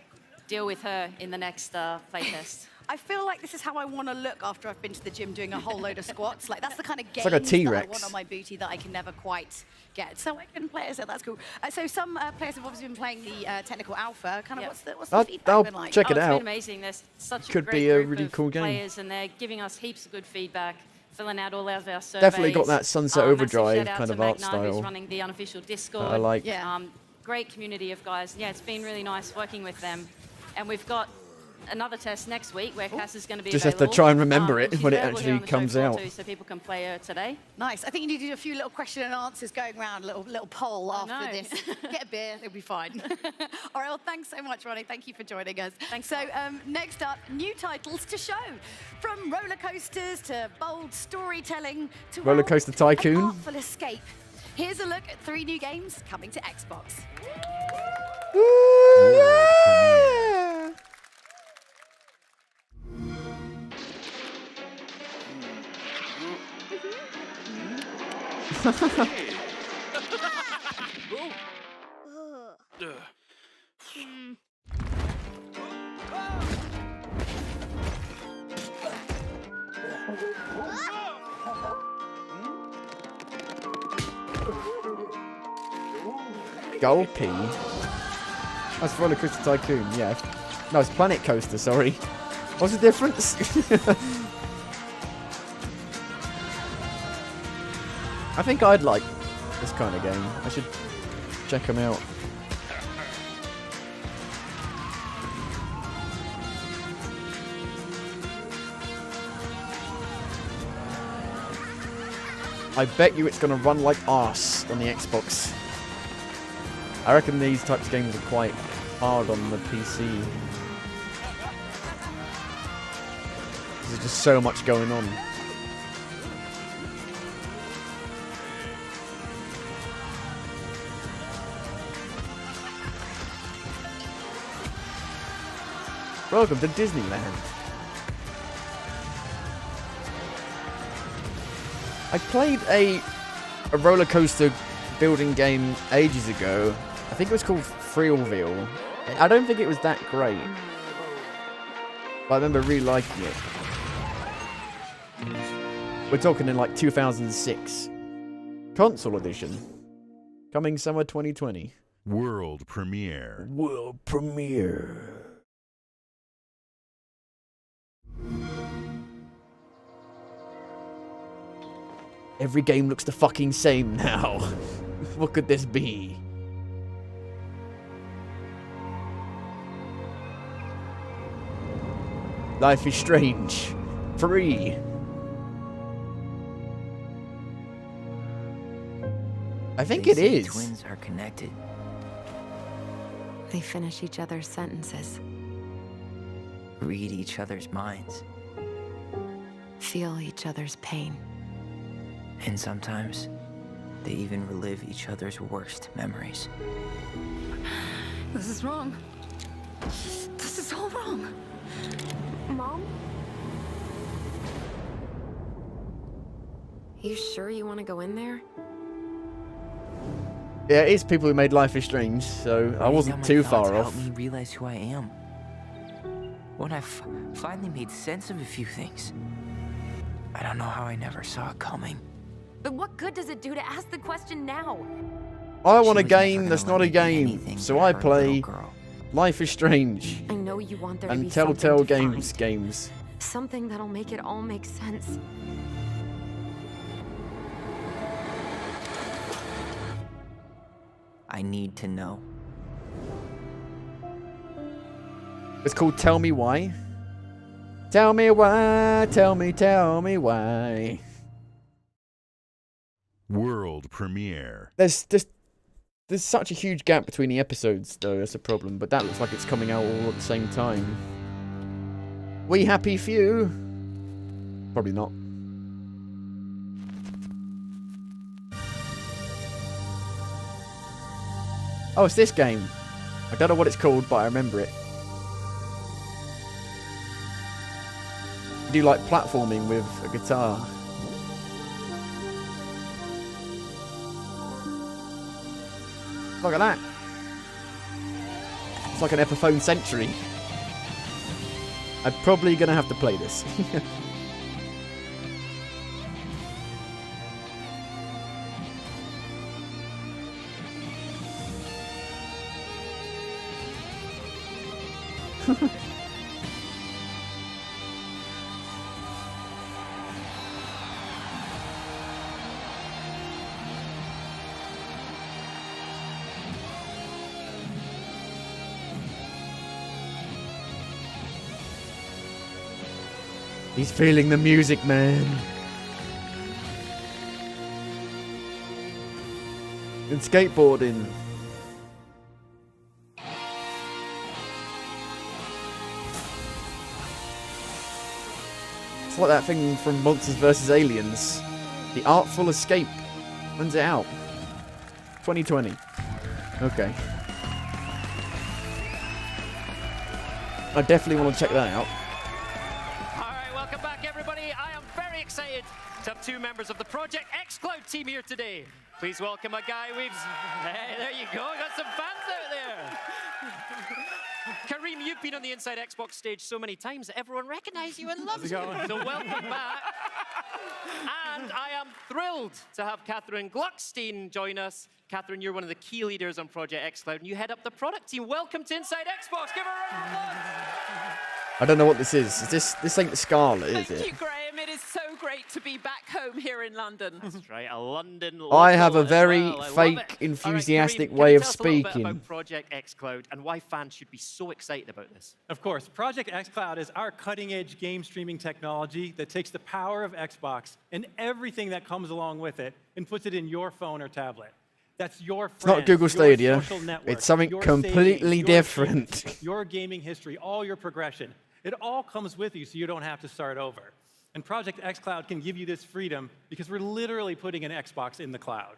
[SPEAKER 18] deal with her in the next playtest.
[SPEAKER 5] I feel like this is how I want to look after I've been to the gym doing a whole load of squats. Like, that's the kind of
[SPEAKER 1] It's
[SPEAKER 5] gains
[SPEAKER 1] like a
[SPEAKER 5] that I
[SPEAKER 1] T-Rex.
[SPEAKER 5] want on my booty that I can never quite get. So I can play it, so that's cool. So some players have obviously been playing the technical alpha. Kind of what's the feedback
[SPEAKER 1] I'll
[SPEAKER 5] been like?
[SPEAKER 1] check it
[SPEAKER 18] It's
[SPEAKER 1] out.
[SPEAKER 18] been amazing. There's such
[SPEAKER 1] Could
[SPEAKER 18] a great
[SPEAKER 1] be a
[SPEAKER 18] group
[SPEAKER 1] really
[SPEAKER 18] of
[SPEAKER 1] cool game.
[SPEAKER 18] players, and they're giving us heaps of good feedback, filling out all of our surveys.
[SPEAKER 1] Definitely got that Sunset
[SPEAKER 18] Massive
[SPEAKER 1] Overdrive
[SPEAKER 18] shout-out
[SPEAKER 1] kind
[SPEAKER 18] to
[SPEAKER 1] of art
[SPEAKER 18] Magna,
[SPEAKER 1] style.
[SPEAKER 18] who's running the unofficial Discord.
[SPEAKER 1] I like.
[SPEAKER 18] Great community of guys. Yeah, it's been really nice working with them. And we've got another test next week where Cass is going to be
[SPEAKER 1] Just have
[SPEAKER 18] available.
[SPEAKER 1] to try and remember it
[SPEAKER 18] She's
[SPEAKER 1] when it
[SPEAKER 18] available here
[SPEAKER 1] actually
[SPEAKER 18] on the show
[SPEAKER 1] comes
[SPEAKER 18] floor
[SPEAKER 1] out.
[SPEAKER 18] too, so people can play her today.
[SPEAKER 5] Nice. I think you need to do a few little question and answers going around, a little poll after
[SPEAKER 18] know.
[SPEAKER 5] this. Get a beer, it'll be fine. All right, well, thanks so much, Ronnie. Thank you for joining us.
[SPEAKER 18] Thanks.
[SPEAKER 5] So next up, new titles to show. From roller coasters to bold storytelling to
[SPEAKER 1] Roller Coaster
[SPEAKER 5] an
[SPEAKER 1] Tycoon.
[SPEAKER 5] artful escape. Here's a look at 3 new games coming to Xbox.
[SPEAKER 1] Gulpy. That's Roller Coaster Tycoon, yeah. No, it's Planet Coaster, sorry. What's the difference? I think I'd like this kind of game. I should check them out. I bet you it's going to run like arse on the Xbox. I reckon these types of games are quite hard on the PC. There's just so much going on. Welcome to Disneyland. I played a roller coaster building game ages ago. I think it was called Thrillville. I don't think it was that great, but I remember really liking it. We're talking in like 2006. Console edition. Coming summer 2020.
[SPEAKER 7] World premiere.
[SPEAKER 1] World premiere. Every game looks the fucking same now. What could this be? Life is Strange. Free. I think it is.
[SPEAKER 19] Twins are connected.
[SPEAKER 20] They finish each other's sentences.
[SPEAKER 19] Read each other's minds.
[SPEAKER 20] Feel each other's pain.
[SPEAKER 19] And sometimes, they even relive each other's worst memories.
[SPEAKER 20] This is wrong. This is all wrong. Mom? You sure you want to go in there?
[SPEAKER 1] Yeah, it is people who made Life is Strange, so I wasn't too far off.
[SPEAKER 19] Help me realize who I am. When I finally made sense of a few things, I don't know how I never saw it coming.
[SPEAKER 20] But what good does it do to ask the question now?
[SPEAKER 1] I want a game that's not a game, so I play Life is Strange
[SPEAKER 20] I know you want there to
[SPEAKER 1] and
[SPEAKER 20] be something
[SPEAKER 1] Telltale
[SPEAKER 20] defined.
[SPEAKER 1] games.
[SPEAKER 20] Something that'll make it all make sense.
[SPEAKER 19] I need to know.
[SPEAKER 1] It's called Tell Me Why. Tell me why, tell me why.
[SPEAKER 7] World premiere.
[SPEAKER 1] There's just There's such a huge gap between the episodes, though. That's a problem. But that looks like it's coming out all at the same time. We happy few? Probably not. Oh, it's this game. I don't know what it's called, but I remember it. You do like platforming with a guitar. Look at that. It's like an Epiphone Century. I'm probably going to have to play this. He's feeling the music, man. And skateboarding. It's like that thing from Monsters vs. Aliens. The Artful Escape. When's it out? 2020. Okay. I definitely want to check that out.
[SPEAKER 2] Excited to have two members of the Project xCloud team here today. Please welcome a guy we've... Hey, there you go. Got some fans out there. Kareem, you've been on the Inside Xbox stage so many times that everyone recognizes you and loves you. So welcome back. And I am thrilled to have Catherine Gluckstein join us. Catherine, you're one of the key leaders on Project xCloud, and you head up the product team. Welcome to Inside Xbox. Give her a round of applause.
[SPEAKER 1] I don't know what this is. This ain't the Scarlet, is it?
[SPEAKER 21] Thank you, Graham. It is so great to be back home here in London.
[SPEAKER 2] That's right, a London local.
[SPEAKER 1] I have a very
[SPEAKER 2] well.
[SPEAKER 1] fake, enthusiastic
[SPEAKER 2] Kareem,
[SPEAKER 1] way of
[SPEAKER 2] can you tell us a little bit
[SPEAKER 1] speaking.
[SPEAKER 2] about Project xCloud and why fans should be so excited about this?
[SPEAKER 22] Of course, Project xCloud is our cutting-edge game streaming technology that takes the power of Xbox and everything that comes along with it and puts it in your phone or tablet. That's your friends,
[SPEAKER 1] It's not Google Stadia.
[SPEAKER 22] Your social network,
[SPEAKER 1] It's something
[SPEAKER 22] your
[SPEAKER 1] completely
[SPEAKER 22] savings, your
[SPEAKER 1] different.
[SPEAKER 22] achievements, your gaming history, all your progression. It all comes with you so you don't have to start over. And Project xCloud can give you this freedom because we're literally putting an Xbox in the cloud.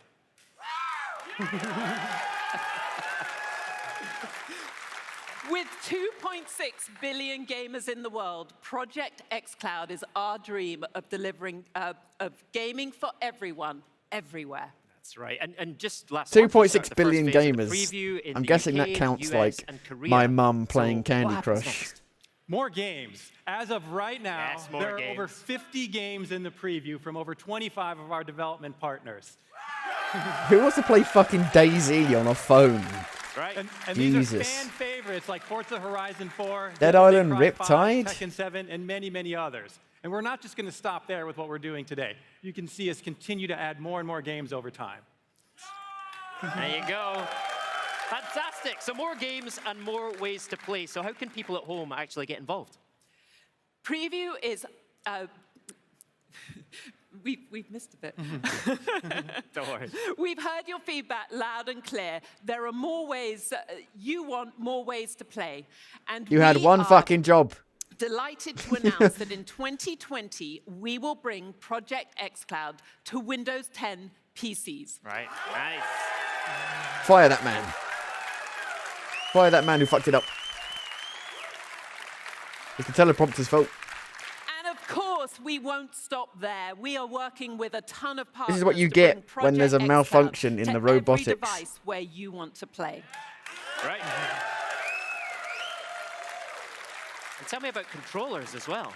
[SPEAKER 21] With 2.6 billion gamers in the world, Project xCloud is our dream of delivering of gaming for everyone, everywhere.
[SPEAKER 2] That's right. And just last
[SPEAKER 1] 2.6 billion
[SPEAKER 2] gamers.
[SPEAKER 1] gamers. I'm guessing that counts like my mum playing Candy Crush.
[SPEAKER 22] More games. As of right now,
[SPEAKER 2] Yes, more
[SPEAKER 22] there are
[SPEAKER 2] games.
[SPEAKER 22] over 50 games in the preview from over 25 of our development partners.
[SPEAKER 1] Who wants to play fucking DayZ on a phone?
[SPEAKER 22] Right. And these are
[SPEAKER 1] Jesus.
[SPEAKER 22] fan favorites like Forza Horizon 4,
[SPEAKER 1] Dead
[SPEAKER 22] Devil May
[SPEAKER 1] Island
[SPEAKER 22] Cry 5,
[SPEAKER 1] Riptide?
[SPEAKER 22] Tekken 7, and many, many others. And we're not just going to stop there with what we're doing today. You can see us continue to add more and more games over time.
[SPEAKER 2] There you go. Fantastic. So more games and more ways to play. So how can people at home actually get involved?
[SPEAKER 21] Preview is... We've missed a bit.
[SPEAKER 2] Don't worry.
[SPEAKER 21] We've heard your feedback loud and clear. There are more ways, you want more ways to play. And
[SPEAKER 1] You had
[SPEAKER 21] we
[SPEAKER 1] one
[SPEAKER 21] are
[SPEAKER 1] fucking job.
[SPEAKER 21] delighted to announce that in 2020, we will bring Project xCloud to Windows 10 PCs.
[SPEAKER 2] Right. Nice.
[SPEAKER 1] Fire that man. Fire that man who fucked it up. It's the teleprompter's fault.
[SPEAKER 21] And of course, we won't stop there. We are working with a ton of partners.
[SPEAKER 1] This is what you
[SPEAKER 21] to bring
[SPEAKER 1] get when there's a
[SPEAKER 21] Project
[SPEAKER 1] malfunction
[SPEAKER 21] xCloud
[SPEAKER 1] in
[SPEAKER 21] to
[SPEAKER 1] the
[SPEAKER 21] every
[SPEAKER 1] robotics.
[SPEAKER 21] device where you want to play.
[SPEAKER 2] Right. And tell me about controllers as well.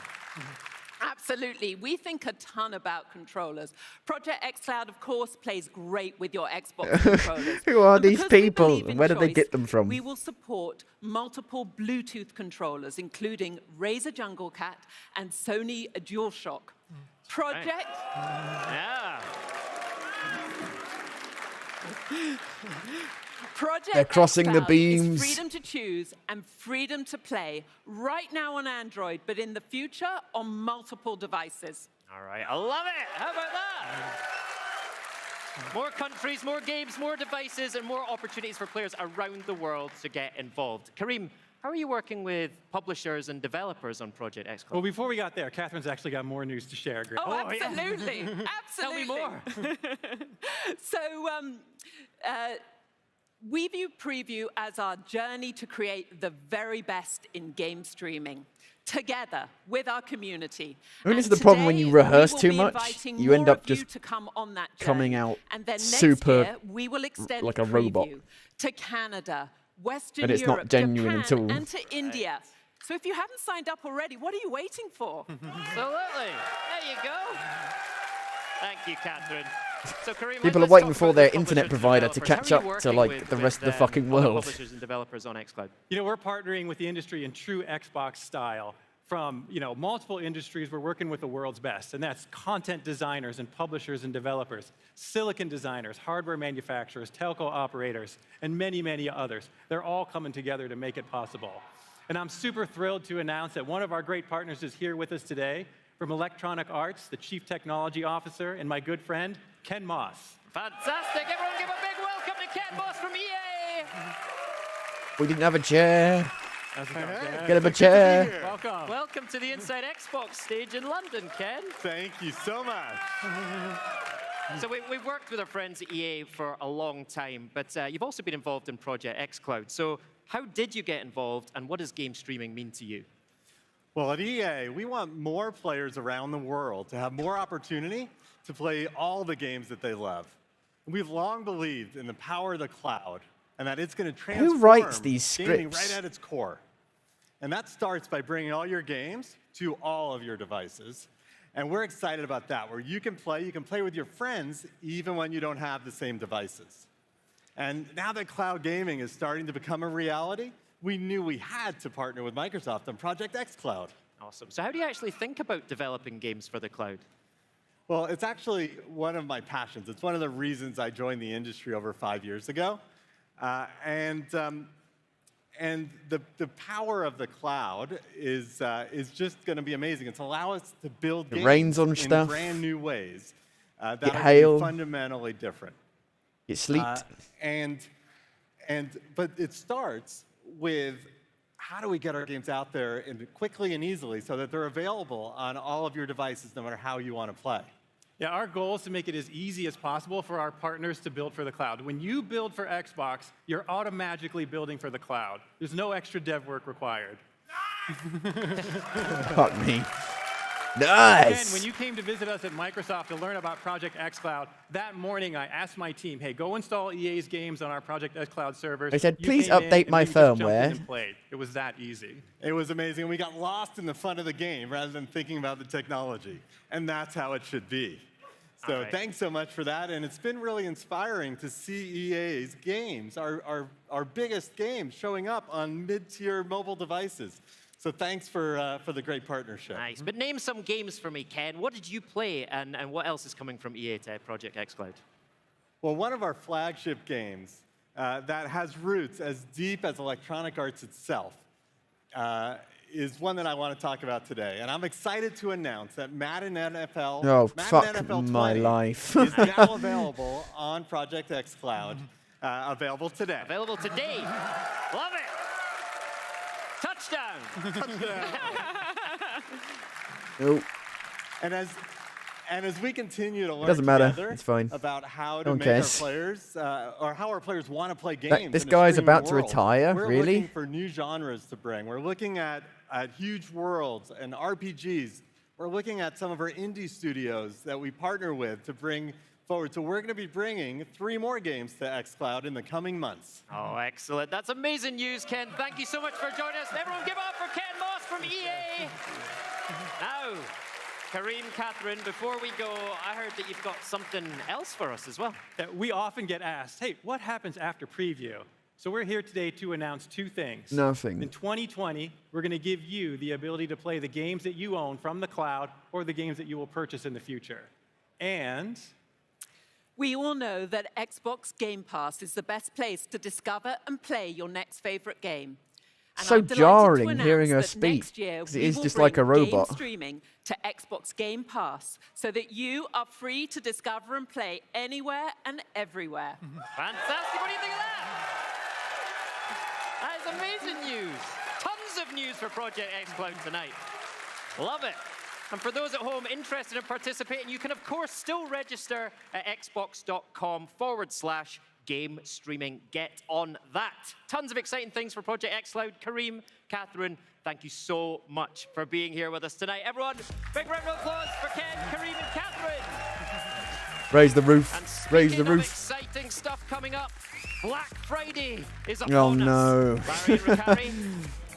[SPEAKER 21] Absolutely. We think a ton about controllers. Project xCloud, of course, plays great with your Xbox controllers.
[SPEAKER 1] Who are
[SPEAKER 21] And
[SPEAKER 1] these
[SPEAKER 21] because we
[SPEAKER 1] people?
[SPEAKER 21] believe in
[SPEAKER 1] Where did they
[SPEAKER 21] choice,
[SPEAKER 1] get them from?
[SPEAKER 21] We will support multiple Bluetooth controllers, including Razer Jungle Cat and Sony DualShock. Project...
[SPEAKER 2] Yeah.
[SPEAKER 21] Project
[SPEAKER 1] They're crossing the
[SPEAKER 21] xCloud
[SPEAKER 1] beams.
[SPEAKER 21] is freedom to choose and freedom to play right now on Android, but in the future on multiple devices.
[SPEAKER 2] All right. I love it. How about More countries, more games, more devices, and more opportunities for players around the world to get involved. Kareem, how are you working with publishers and developers on Project xCloud?
[SPEAKER 22] Well, before we got there, Catherine's actually got more news to share. Grace.
[SPEAKER 21] Oh, absolutely. Absolutely.
[SPEAKER 2] Tell me more.
[SPEAKER 21] So, we view Preview as our journey to create the very best in game streaming, together with our community.
[SPEAKER 1] I mean, this is
[SPEAKER 21] And
[SPEAKER 1] the problem when
[SPEAKER 21] today,
[SPEAKER 1] you rehearse
[SPEAKER 21] we will
[SPEAKER 1] too
[SPEAKER 21] be
[SPEAKER 1] much.
[SPEAKER 21] inviting
[SPEAKER 1] You end
[SPEAKER 21] more
[SPEAKER 1] up
[SPEAKER 21] of you
[SPEAKER 1] just
[SPEAKER 21] to come on that
[SPEAKER 1] coming
[SPEAKER 21] journey.
[SPEAKER 1] out
[SPEAKER 21] And then next
[SPEAKER 1] super
[SPEAKER 21] year, we will extend
[SPEAKER 1] like a robot.
[SPEAKER 21] Preview to Canada, Western
[SPEAKER 1] And it's not
[SPEAKER 21] Europe,
[SPEAKER 1] genuine
[SPEAKER 21] Japan,
[SPEAKER 1] at all.
[SPEAKER 21] and to India. So if you haven't signed up already, what are you waiting for?
[SPEAKER 2] Absolutely. There you go. Thank you, Catherine. So, Kareem,
[SPEAKER 1] People are
[SPEAKER 2] let's
[SPEAKER 1] waiting
[SPEAKER 2] talk
[SPEAKER 1] for
[SPEAKER 2] about
[SPEAKER 1] their
[SPEAKER 2] the
[SPEAKER 1] internet
[SPEAKER 2] publishers and
[SPEAKER 1] provider to
[SPEAKER 2] developers.
[SPEAKER 1] catch
[SPEAKER 2] How are
[SPEAKER 1] up
[SPEAKER 2] you
[SPEAKER 1] to
[SPEAKER 2] working
[SPEAKER 1] like the rest of the fucking
[SPEAKER 2] other
[SPEAKER 1] world.
[SPEAKER 2] publishers and developers on xCloud?
[SPEAKER 22] You know, we're partnering with the industry in true Xbox style. From multiple industries, we're working with the world's best, and that's content designers and publishers and developers, silicon designers, hardware manufacturers, telco operators, and many, many others. They're all coming together to make it possible. And I'm super thrilled to announce that one of our great partners is here with us today from Electronic Arts, the Chief Technology Officer, and my good friend, Ken Moss.
[SPEAKER 2] Fantastic. Everyone give a big welcome to Ken Moss from EA.
[SPEAKER 1] We didn't have a chair.
[SPEAKER 22] Hey.
[SPEAKER 1] Get him a chair.
[SPEAKER 22] Welcome.
[SPEAKER 2] Welcome to the Inside Xbox stage in London, Ken.
[SPEAKER 15] Thank you so much.
[SPEAKER 2] So we've worked with our friends at EA for a long time, but you've also been involved in Project xCloud. So how did you get involved, and what does game streaming mean to you?
[SPEAKER 4] Well, at EA, we want more players around the world to have more opportunity to play all the games that they love. We've long believed in the power of the cloud and that it's going to transform
[SPEAKER 1] Who writes these
[SPEAKER 4] gaming
[SPEAKER 1] scripts?
[SPEAKER 4] right at its core. And that starts by bringing all your games to all of your devices. And we're excited about that, where you can play with your friends even when you don't have the same devices. And now that cloud gaming is starting to become a reality, we knew we had to partner with Microsoft on Project xCloud.
[SPEAKER 2] Awesome. So how do you actually think about developing games for the cloud?
[SPEAKER 4] Well, it's actually one of my passions. It's one of the reasons I joined the industry over 5 years ago. And the power of the cloud is just going to be amazing. It's allow us to build games
[SPEAKER 1] rains on
[SPEAKER 4] in
[SPEAKER 1] stuff.
[SPEAKER 4] brand new ways that
[SPEAKER 1] Get
[SPEAKER 4] will
[SPEAKER 1] hail.
[SPEAKER 4] be fundamentally different.
[SPEAKER 1] Get sleet.
[SPEAKER 4] But it starts with how do we get our games out there quickly and easily so that they're available on all of your devices, no matter how you want to play.
[SPEAKER 22] Yeah, our goal is to make it as easy as possible for our partners to build for the cloud. When you build for Xbox, you're automatically building for the cloud. There's no extra dev work required.
[SPEAKER 1] Fuck me. Nice.
[SPEAKER 22] Ken, when you came to visit us at Microsoft to learn about Project xCloud, that morning I asked my team, hey, go install EA's games on our Project xCloud servers.
[SPEAKER 1] They said,
[SPEAKER 22] You
[SPEAKER 1] please
[SPEAKER 22] came in,
[SPEAKER 1] update
[SPEAKER 22] and
[SPEAKER 1] my
[SPEAKER 22] we just jumped in
[SPEAKER 1] firmware.
[SPEAKER 22] and played. It was that easy.
[SPEAKER 4] It was amazing. We got lost in the fun of the game rather than thinking about the technology. And that's how it should be. So thanks so much for that. And it's been really inspiring to see EA's games, our biggest games, showing up on mid-tier mobile devices. So thanks for the great partnership.
[SPEAKER 2] Nice. But name some games for me, Ken. What did you play, and what else is coming from EA to Project xCloud?
[SPEAKER 4] Well, one of our flagship games that has roots as deep as Electronic Arts itself is one that I want to talk about today. And I'm excited to announce that Madden NFL,
[SPEAKER 1] Oh,
[SPEAKER 4] Madden
[SPEAKER 1] fuck
[SPEAKER 4] NFL 20
[SPEAKER 1] my life.
[SPEAKER 4] is now available on Project xCloud, available today.
[SPEAKER 2] Available today. Love it. Touchdown.
[SPEAKER 1] Nope.
[SPEAKER 4] And as we continue to learn
[SPEAKER 1] doesn't matter.
[SPEAKER 4] together
[SPEAKER 1] It's fine.
[SPEAKER 4] about how
[SPEAKER 1] No
[SPEAKER 4] to
[SPEAKER 1] one
[SPEAKER 4] make our
[SPEAKER 1] cares.
[SPEAKER 4] players, or how our players want to play games.
[SPEAKER 1] This
[SPEAKER 4] in a
[SPEAKER 1] guy's
[SPEAKER 4] streaming
[SPEAKER 1] about to
[SPEAKER 4] world,
[SPEAKER 1] retire?
[SPEAKER 4] We're
[SPEAKER 1] Really?
[SPEAKER 4] looking for new genres to bring. We're looking at huge worlds and RPGs. We're looking at some of our indie studios that we partner with to bring forward. So we're going to be bringing 3 more games to xCloud in the coming months.
[SPEAKER 2] Oh, excellent. That's amazing news, Ken. Thank you so much for joining us. Everyone give up for Ken Moss from EA. Now, Kareem, Catherine, before we go, I heard that you've got something else for us as well.
[SPEAKER 22] We often get asked, hey, what happens after preview? So we're here today to announce 2 things.
[SPEAKER 1] Nothing.
[SPEAKER 22] In 2020, we're going to give you the ability to play the games that you own from the cloud or the games that you will purchase in the future. And
[SPEAKER 21] We all know that Xbox Game Pass is the best place to discover and play your next favorite game. And
[SPEAKER 1] So
[SPEAKER 21] I'm delighted to
[SPEAKER 1] jarring
[SPEAKER 21] announce
[SPEAKER 1] hearing her
[SPEAKER 21] that
[SPEAKER 1] speak,
[SPEAKER 21] next year
[SPEAKER 1] 'cause it
[SPEAKER 21] we
[SPEAKER 1] is
[SPEAKER 21] will
[SPEAKER 1] just like a
[SPEAKER 21] bring
[SPEAKER 1] robot.
[SPEAKER 21] Game streaming to Xbox Game Pass so that you are free to discover and play anywhere and everywhere.
[SPEAKER 2] Fantastic. What do you think of that? That is amazing news. Tons of news for Project xCloud tonight. Love it. And for those at home interested in participating, you can, of course, still register at xbox.com/game streaming. Get on that. Tons of exciting things for Project xCloud. Kareem, Catherine, thank you so much for being here with us tonight. Everyone, big round of applause for Ken, Kareem, and Catherine.
[SPEAKER 1] Raise the roof. Raise the
[SPEAKER 2] Speaking of
[SPEAKER 1] roof.
[SPEAKER 2] exciting stuff coming up, Black Friday is upon
[SPEAKER 1] Oh
[SPEAKER 2] us.
[SPEAKER 1] no.
[SPEAKER 2] Barry and Ricari,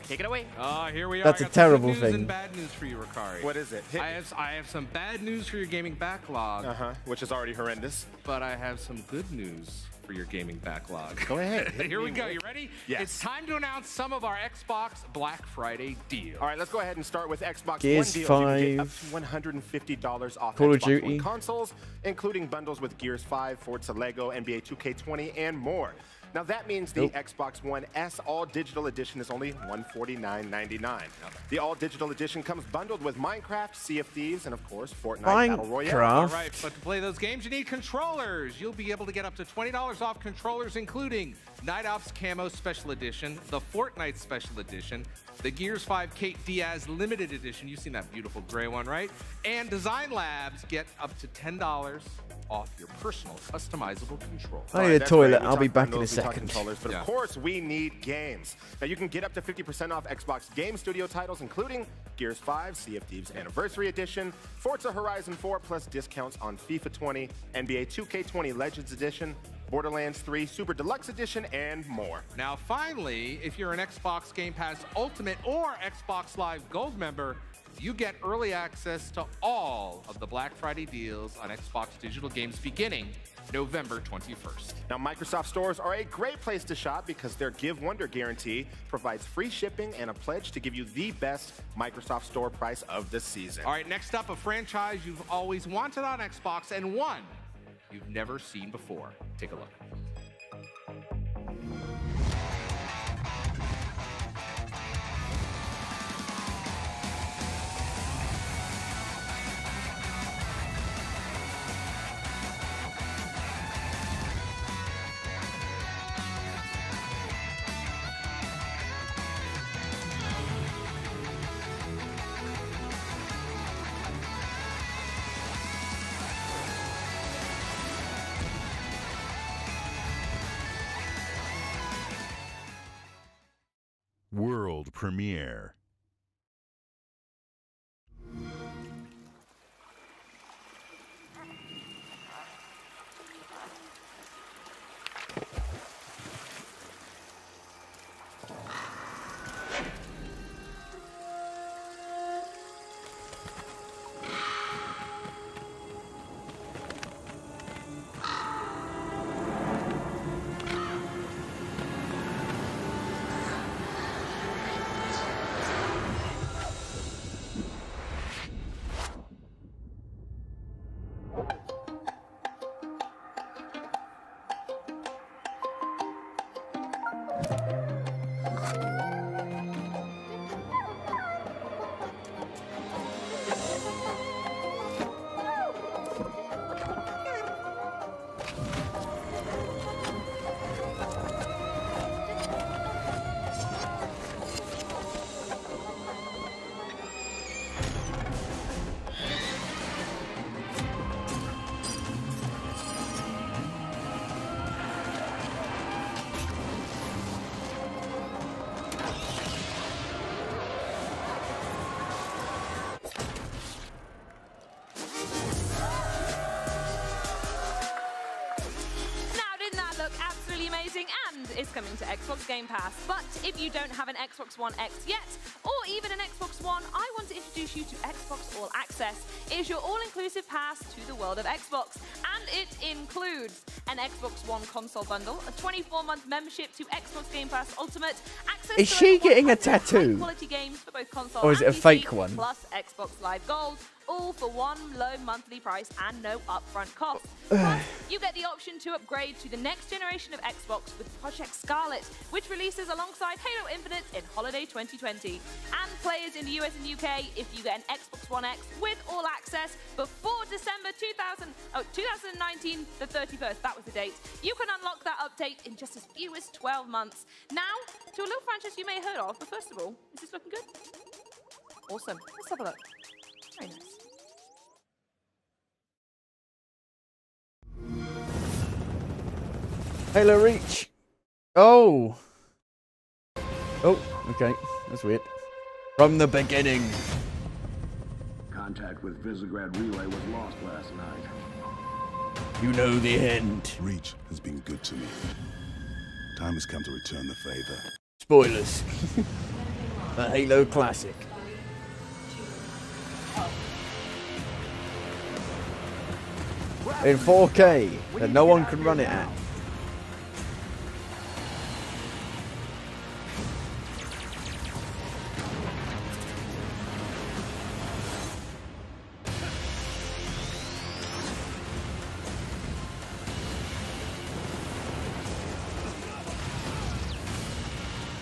[SPEAKER 2] take it away.
[SPEAKER 14] Here we are.
[SPEAKER 1] That's
[SPEAKER 14] I
[SPEAKER 1] a
[SPEAKER 14] got some
[SPEAKER 1] terrible
[SPEAKER 14] good news
[SPEAKER 1] thing.
[SPEAKER 14] and bad news for you, Ricari.
[SPEAKER 15] What is it? Hit
[SPEAKER 14] I have some bad news for your gaming backlog.
[SPEAKER 15] Which is already horrendous.
[SPEAKER 14] But I have some good news for your gaming backlog.
[SPEAKER 15] Go ahead.
[SPEAKER 14] Here we go. You ready?
[SPEAKER 15] Yes.
[SPEAKER 14] It's time to announce some of our Xbox Black Friday deals.
[SPEAKER 15] All right, let's go ahead and start with Xbox
[SPEAKER 1] Gears
[SPEAKER 15] One deals. You can get up
[SPEAKER 1] 5.
[SPEAKER 15] to $150 off
[SPEAKER 1] Call of
[SPEAKER 15] Xbox One
[SPEAKER 1] Duty.
[SPEAKER 15] consoles, including bundles with Gears 5, Forza Lego, NBA 2K20, and more. Now that means the Xbox One S All Digital Edition is only $149.99. The All Digital Edition comes bundled with Minecraft, Sea of Thieves, and of course Fortnite Battle Royale.
[SPEAKER 14] All right, but to play those games, you need controllers. You'll be able to get up to $20 off controllers, including Night Ops Camo Special Edition, the Fortnite Special Edition, the Gears 5 Kate Diaz Limited Edition. You've seen that beautiful gray one, right? And Design Labs get up to $10 off your personal customizable control.
[SPEAKER 1] I need a toilet. I'll be back in a second.
[SPEAKER 15] Controllers, but of course, we need games. Now, you can get up to 50% off Xbox Game Studio titles, including Gears 5, Sea of Thieves Anniversary Edition, Forza Horizon 4, plus discounts on FIFA 20, NBA 2K20 Legends Edition, Borderlands 3 Super Deluxe Edition, and more.
[SPEAKER 14] Now, finally, if you're an Xbox Game Pass Ultimate or Xbox Live Gold member, you get early access to all of the Black Friday deals on Xbox digital games beginning November 21st.
[SPEAKER 15] Now, Microsoft stores are a great place to shop because their Give Wonder guarantee provides free shipping and a pledge to give you the best Microsoft store price of the season.
[SPEAKER 14] All right, next up, a franchise you've always wanted on Xbox and one you've never seen before. Take a look.
[SPEAKER 7] World premiere.
[SPEAKER 9] is coming to Xbox Game Pass. But if you don't have an Xbox One X yet, or even an Xbox One, I want to introduce you to Xbox All Access. It is your all-inclusive pass to the world of Xbox, and it includes an Xbox One console bundle, a 24-month membership to Xbox Game Pass Ultimate, access
[SPEAKER 1] Is
[SPEAKER 9] to
[SPEAKER 1] she
[SPEAKER 9] over
[SPEAKER 1] getting a
[SPEAKER 9] 100
[SPEAKER 1] tattoo?
[SPEAKER 9] high-quality games for both console
[SPEAKER 1] Or is
[SPEAKER 9] and
[SPEAKER 1] it a
[SPEAKER 9] PC,
[SPEAKER 1] fake one?
[SPEAKER 9] plus Xbox Live Gold, all for one low monthly price and no upfront cost. Plus, you get the option to upgrade to the next generation of Xbox with Project Scarlet, which releases alongside Halo Infinite in holiday 2020. And players in the US and UK, if you get an Xbox One X with all access before December 2019, the 31st, that was the date, you can unlock that update in just as few as 12 months. Now, to a little franchise you may have heard of, but first of all, is this looking good? Awesome. Let's have a look. Very nice.
[SPEAKER 1] Halo Reach. Oh. Oh, okay. That's weird. From the beginning.
[SPEAKER 6] Contact with Visegrad Relay was lost last night.
[SPEAKER 1] You know the end.
[SPEAKER 12] Reach has been good to me. Time has come to return the favor.
[SPEAKER 1] Spoilers. A Halo classic. In 4K that no one can run it at.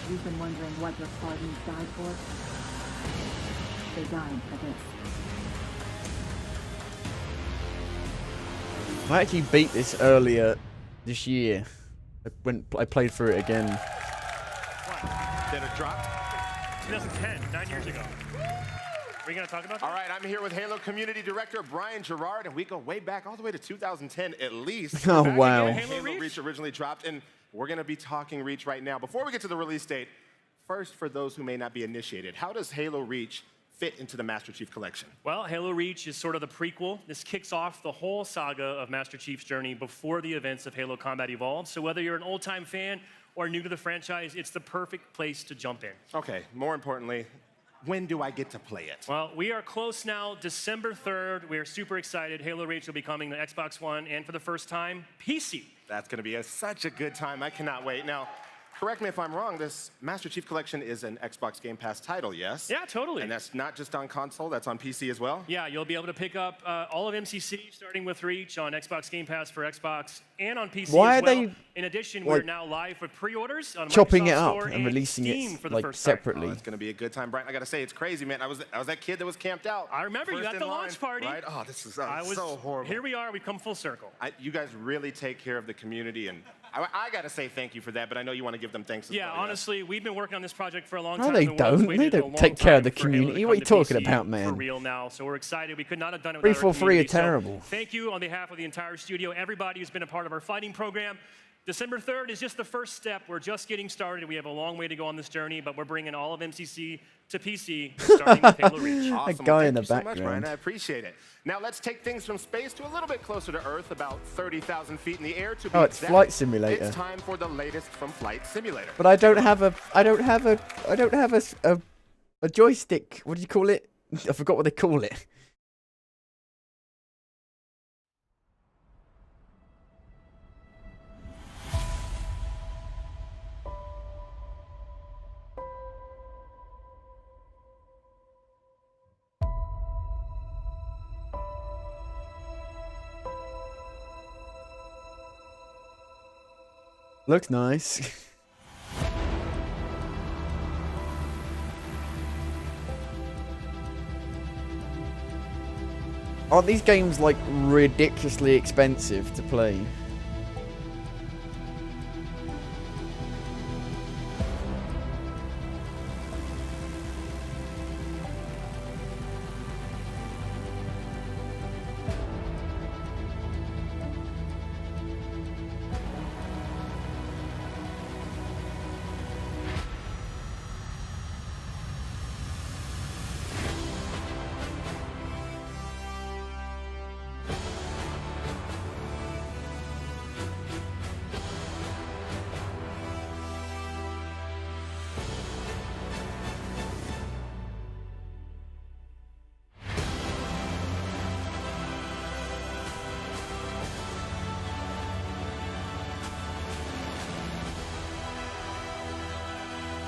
[SPEAKER 8] You've been wondering what your Spartans died for? They died for this.
[SPEAKER 1] I actually beat this earlier this year. I played through it again.
[SPEAKER 15] Then it dropped.
[SPEAKER 23] 2010, 9 years ago. Are we going to talk about that?
[SPEAKER 15] All right, I'm here with Halo Community Director Brian Gerard, and we go way back, all the way to 2010 at least.
[SPEAKER 1] Oh, wow.
[SPEAKER 15] Halo Reach originally dropped, and we're going to be talking Reach right now. Before we get to the release date, first, for those who may not be initiated, how does Halo Reach fit into the Master Chief Collection?
[SPEAKER 23] Well, Halo Reach is sort of the prequel. This kicks off the whole saga of Master Chief's journey before the events of Halo Combat Evolved. So whether you're an old-time fan or new to the franchise, it's the perfect place to jump in.
[SPEAKER 15] Okay, more importantly, when do I get to play it?
[SPEAKER 23] Well, we are close now, December 3rd. We are super excited. Halo Reach will be coming to Xbox One and for the first time, PC.
[SPEAKER 15] That's going to be such a good time. I cannot wait. Now, correct me if I'm wrong, this Master Chief Collection is an Xbox Game Pass title, yes?
[SPEAKER 23] Yeah, totally.
[SPEAKER 15] And that's not just on console, that's on PC as well?
[SPEAKER 23] Yeah, you'll be able to pick up all of MCC, starting with Reach, on Xbox Game Pass for Xbox and on PC
[SPEAKER 1] Why
[SPEAKER 23] as
[SPEAKER 1] are
[SPEAKER 23] well.
[SPEAKER 1] they,
[SPEAKER 23] In addition,
[SPEAKER 1] like,
[SPEAKER 23] we're now live with pre-orders on
[SPEAKER 1] chopping
[SPEAKER 23] Microsoft
[SPEAKER 1] it up
[SPEAKER 23] Store
[SPEAKER 1] and releasing
[SPEAKER 23] Steam
[SPEAKER 1] it
[SPEAKER 23] for the
[SPEAKER 1] like
[SPEAKER 23] first time.
[SPEAKER 1] separately?
[SPEAKER 15] Oh, it's going to be a good time, Brian. I got to say, it's crazy, man. I was that kid that was camped out.
[SPEAKER 23] I remember you
[SPEAKER 15] first
[SPEAKER 23] at the
[SPEAKER 15] in
[SPEAKER 23] launch
[SPEAKER 15] line,
[SPEAKER 23] party.
[SPEAKER 15] Right? Oh, this is
[SPEAKER 23] so
[SPEAKER 15] horrible.
[SPEAKER 23] Here we are. We've come full circle.
[SPEAKER 15] You guys really take care of the community, and I got to say thank you for that, but I know you want to give them thanks as well.
[SPEAKER 23] Yeah, honestly, we've been working on this project for a long
[SPEAKER 1] No,
[SPEAKER 23] time.
[SPEAKER 1] they
[SPEAKER 23] The world's
[SPEAKER 1] don't.
[SPEAKER 23] waited
[SPEAKER 1] They
[SPEAKER 23] a
[SPEAKER 1] don't
[SPEAKER 23] long
[SPEAKER 1] take care of
[SPEAKER 23] time
[SPEAKER 1] the
[SPEAKER 23] for Halo to
[SPEAKER 1] community.
[SPEAKER 23] come
[SPEAKER 1] What are you
[SPEAKER 23] to
[SPEAKER 1] talking
[SPEAKER 23] PC
[SPEAKER 1] about, man?
[SPEAKER 23] For real now, so we're excited. We could not have done it
[SPEAKER 1] Free
[SPEAKER 23] without our
[SPEAKER 1] for free are
[SPEAKER 23] community. So
[SPEAKER 1] terrible.
[SPEAKER 23] thank you on behalf of the entire studio, everybody who's been a part of our fighting program. December 3rd is just the first step. We're just getting started. We have a long way to go on this journey, but we're bringing all of MCC to PC, starting with Halo Reach.
[SPEAKER 15] Awesome.
[SPEAKER 1] That guy
[SPEAKER 15] Well,
[SPEAKER 1] in the
[SPEAKER 15] thank you so much,
[SPEAKER 1] background.
[SPEAKER 15] Brian. I appreciate it. Now let's take things from space to a little bit closer to Earth, about 30,000 feet in the air to be
[SPEAKER 1] Oh, it's
[SPEAKER 15] exact.
[SPEAKER 1] Flight Simulator.
[SPEAKER 15] It's time for the latest from Flight Simulator.
[SPEAKER 1] But I don't have a joystick. What do you call it? I forgot what they call it. Looks nice. Aren't these games like ridiculously expensive to play?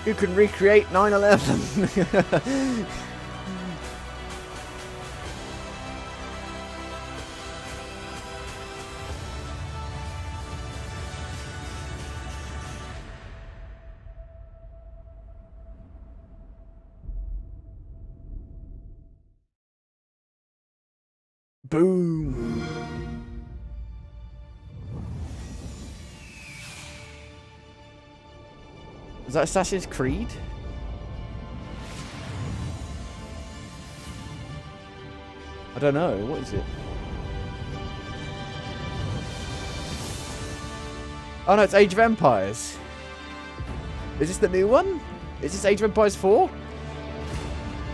[SPEAKER 1] You can recreate 9/11. Boom. Is that Assassin's Creed? I don't know. What is it? Oh no, it's Age of Empires. Is this the new one? Is this Age of Empires 4?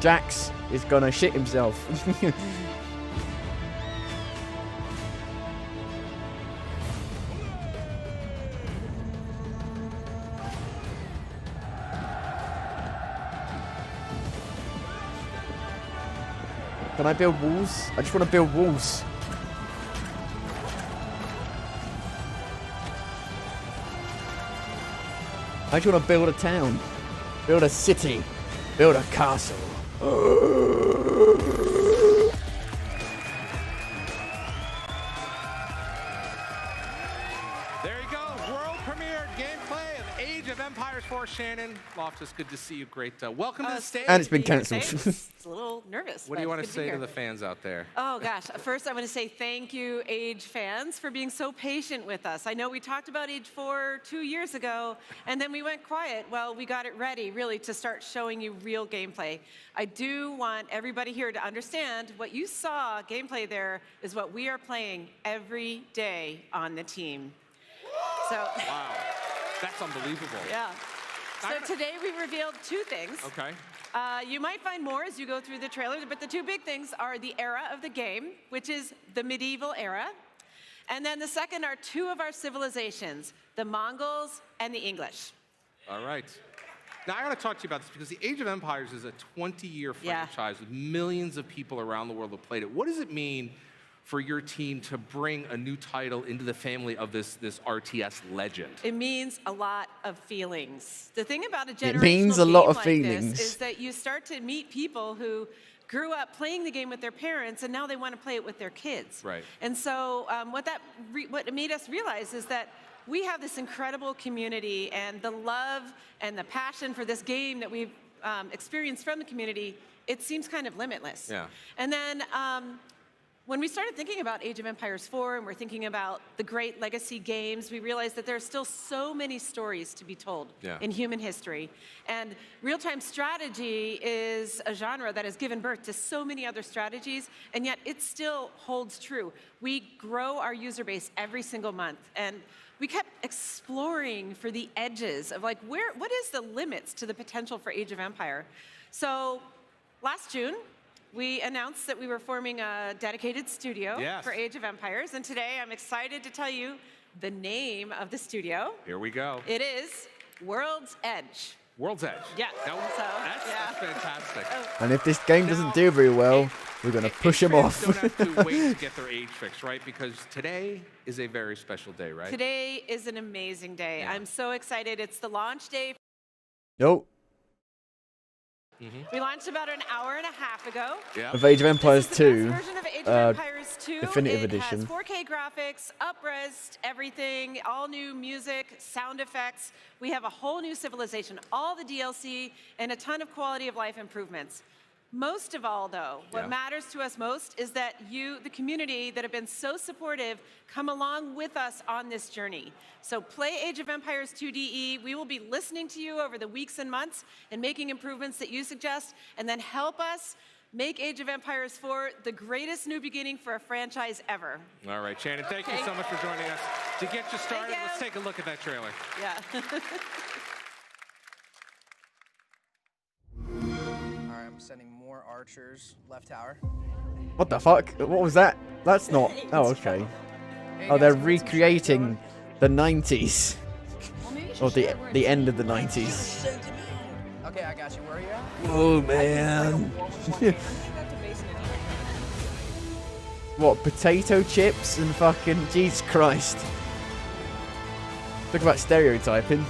[SPEAKER 1] Jax is gonna shit himself. Can I build walls? I just want to build walls. I just want to build a town. Build a city. Build a castle.
[SPEAKER 14] There you go. World premiere gameplay of Age of Empires 4. Shannon Loftus, good to see you. Great. Welcome to the stage.
[SPEAKER 1] And it's been cancelled.
[SPEAKER 21] It's a little nervous.
[SPEAKER 14] What do you
[SPEAKER 21] but
[SPEAKER 14] want to
[SPEAKER 21] good
[SPEAKER 14] say
[SPEAKER 21] be
[SPEAKER 14] to
[SPEAKER 21] here.
[SPEAKER 14] the fans out there?
[SPEAKER 21] Oh gosh, first I want to say thank you, Age fans, for being so patient with us. I know we talked about Age 4 2 years ago, and then we went quiet. Well, we got it ready, really, to start showing you real gameplay. I do want everybody here to understand what you saw gameplay there is what we are playing every day on the team. So,
[SPEAKER 14] Wow, that's unbelievable.
[SPEAKER 21] yeah. So today we revealed two things.
[SPEAKER 14] Okay.
[SPEAKER 21] You might find more as you go through the trailer, but the two big things are the era of the game, which is the medieval era, and then the second are two of our civilizations, the Mongols and the English.
[SPEAKER 14] All right. Now, I got to talk to you about this because the Age of Empires is a 20-year
[SPEAKER 21] Yeah.
[SPEAKER 14] franchise with millions of people around the world who played it. What does it mean for your team to bring a new title into the family of this RTS legend?
[SPEAKER 21] It means a lot of feelings. The thing about a
[SPEAKER 1] It
[SPEAKER 21] generational
[SPEAKER 1] means a
[SPEAKER 21] game
[SPEAKER 1] lot of
[SPEAKER 21] like
[SPEAKER 1] feelings.
[SPEAKER 21] this is that you start to meet people who grew up playing the game with their parents, and now they want to play it with their kids.
[SPEAKER 14] Right.
[SPEAKER 21] And so what it made us realize is that we have this incredible community, and the love and the passion for this game that we've experienced from the community, it seems kind of limitless.
[SPEAKER 14] Yeah.
[SPEAKER 21] And then when we started thinking about Age of Empires 4 and we're thinking about the great legacy games, we realized that there are still so many stories to be told in human history. And real-time strategy is a genre that has given birth to so many other strategies, and yet it still holds true. We grow our user base every single month, and we kept exploring for the edges of like, what is the limits to the potential for Age of Empire? So last June, we announced that we were forming a dedicated studio for Age of Empires, and today I'm excited to tell you the name of the studio.
[SPEAKER 14] Here we go.
[SPEAKER 21] It is World's Edge.
[SPEAKER 14] World's Edge.
[SPEAKER 21] Yeah.
[SPEAKER 14] Now, that's fantastic.
[SPEAKER 1] And if this game doesn't do very well, we're going to push them off.
[SPEAKER 14] Don't have to wait to get their age fixed, right? Because today is a very special day, right?
[SPEAKER 21] Today is an amazing day. I'm so excited. It's the launch day.
[SPEAKER 1] Nope.
[SPEAKER 21] We launched about an hour and a half ago.
[SPEAKER 1] Of Age of Empires 2,
[SPEAKER 21] Version of Age of Empires 2.
[SPEAKER 1] Definitive
[SPEAKER 21] it
[SPEAKER 1] Edition.
[SPEAKER 21] has 4K graphics, up-res, everything, all new music, sound effects. We have a whole new civilization, all the DLC, and a ton of quality of life improvements. Most of all, though, what matters to us most is that you, the community that have been so supportive, come along with us on this journey. So play Age of Empires 2DE. We will be listening to you over the weeks and months and making improvements that you suggest, and then help us make Age of Empires 4 the greatest new beginning for a franchise ever.
[SPEAKER 14] All right, Shannon, thank you so much for joining us. To get you started, let's take a look at that trailer.
[SPEAKER 21] Yeah.
[SPEAKER 10] All right, I'm sending more archers left tower.
[SPEAKER 1] What the fuck? What was that? That's not... Oh, okay. Oh, they're recreating the 90s. Or the end of the 90s.
[SPEAKER 10] Okay, I got you. Where are you at?
[SPEAKER 1] Oh, man. What, potato chips and fucking... Jesus Christ. Talk about stereotyping.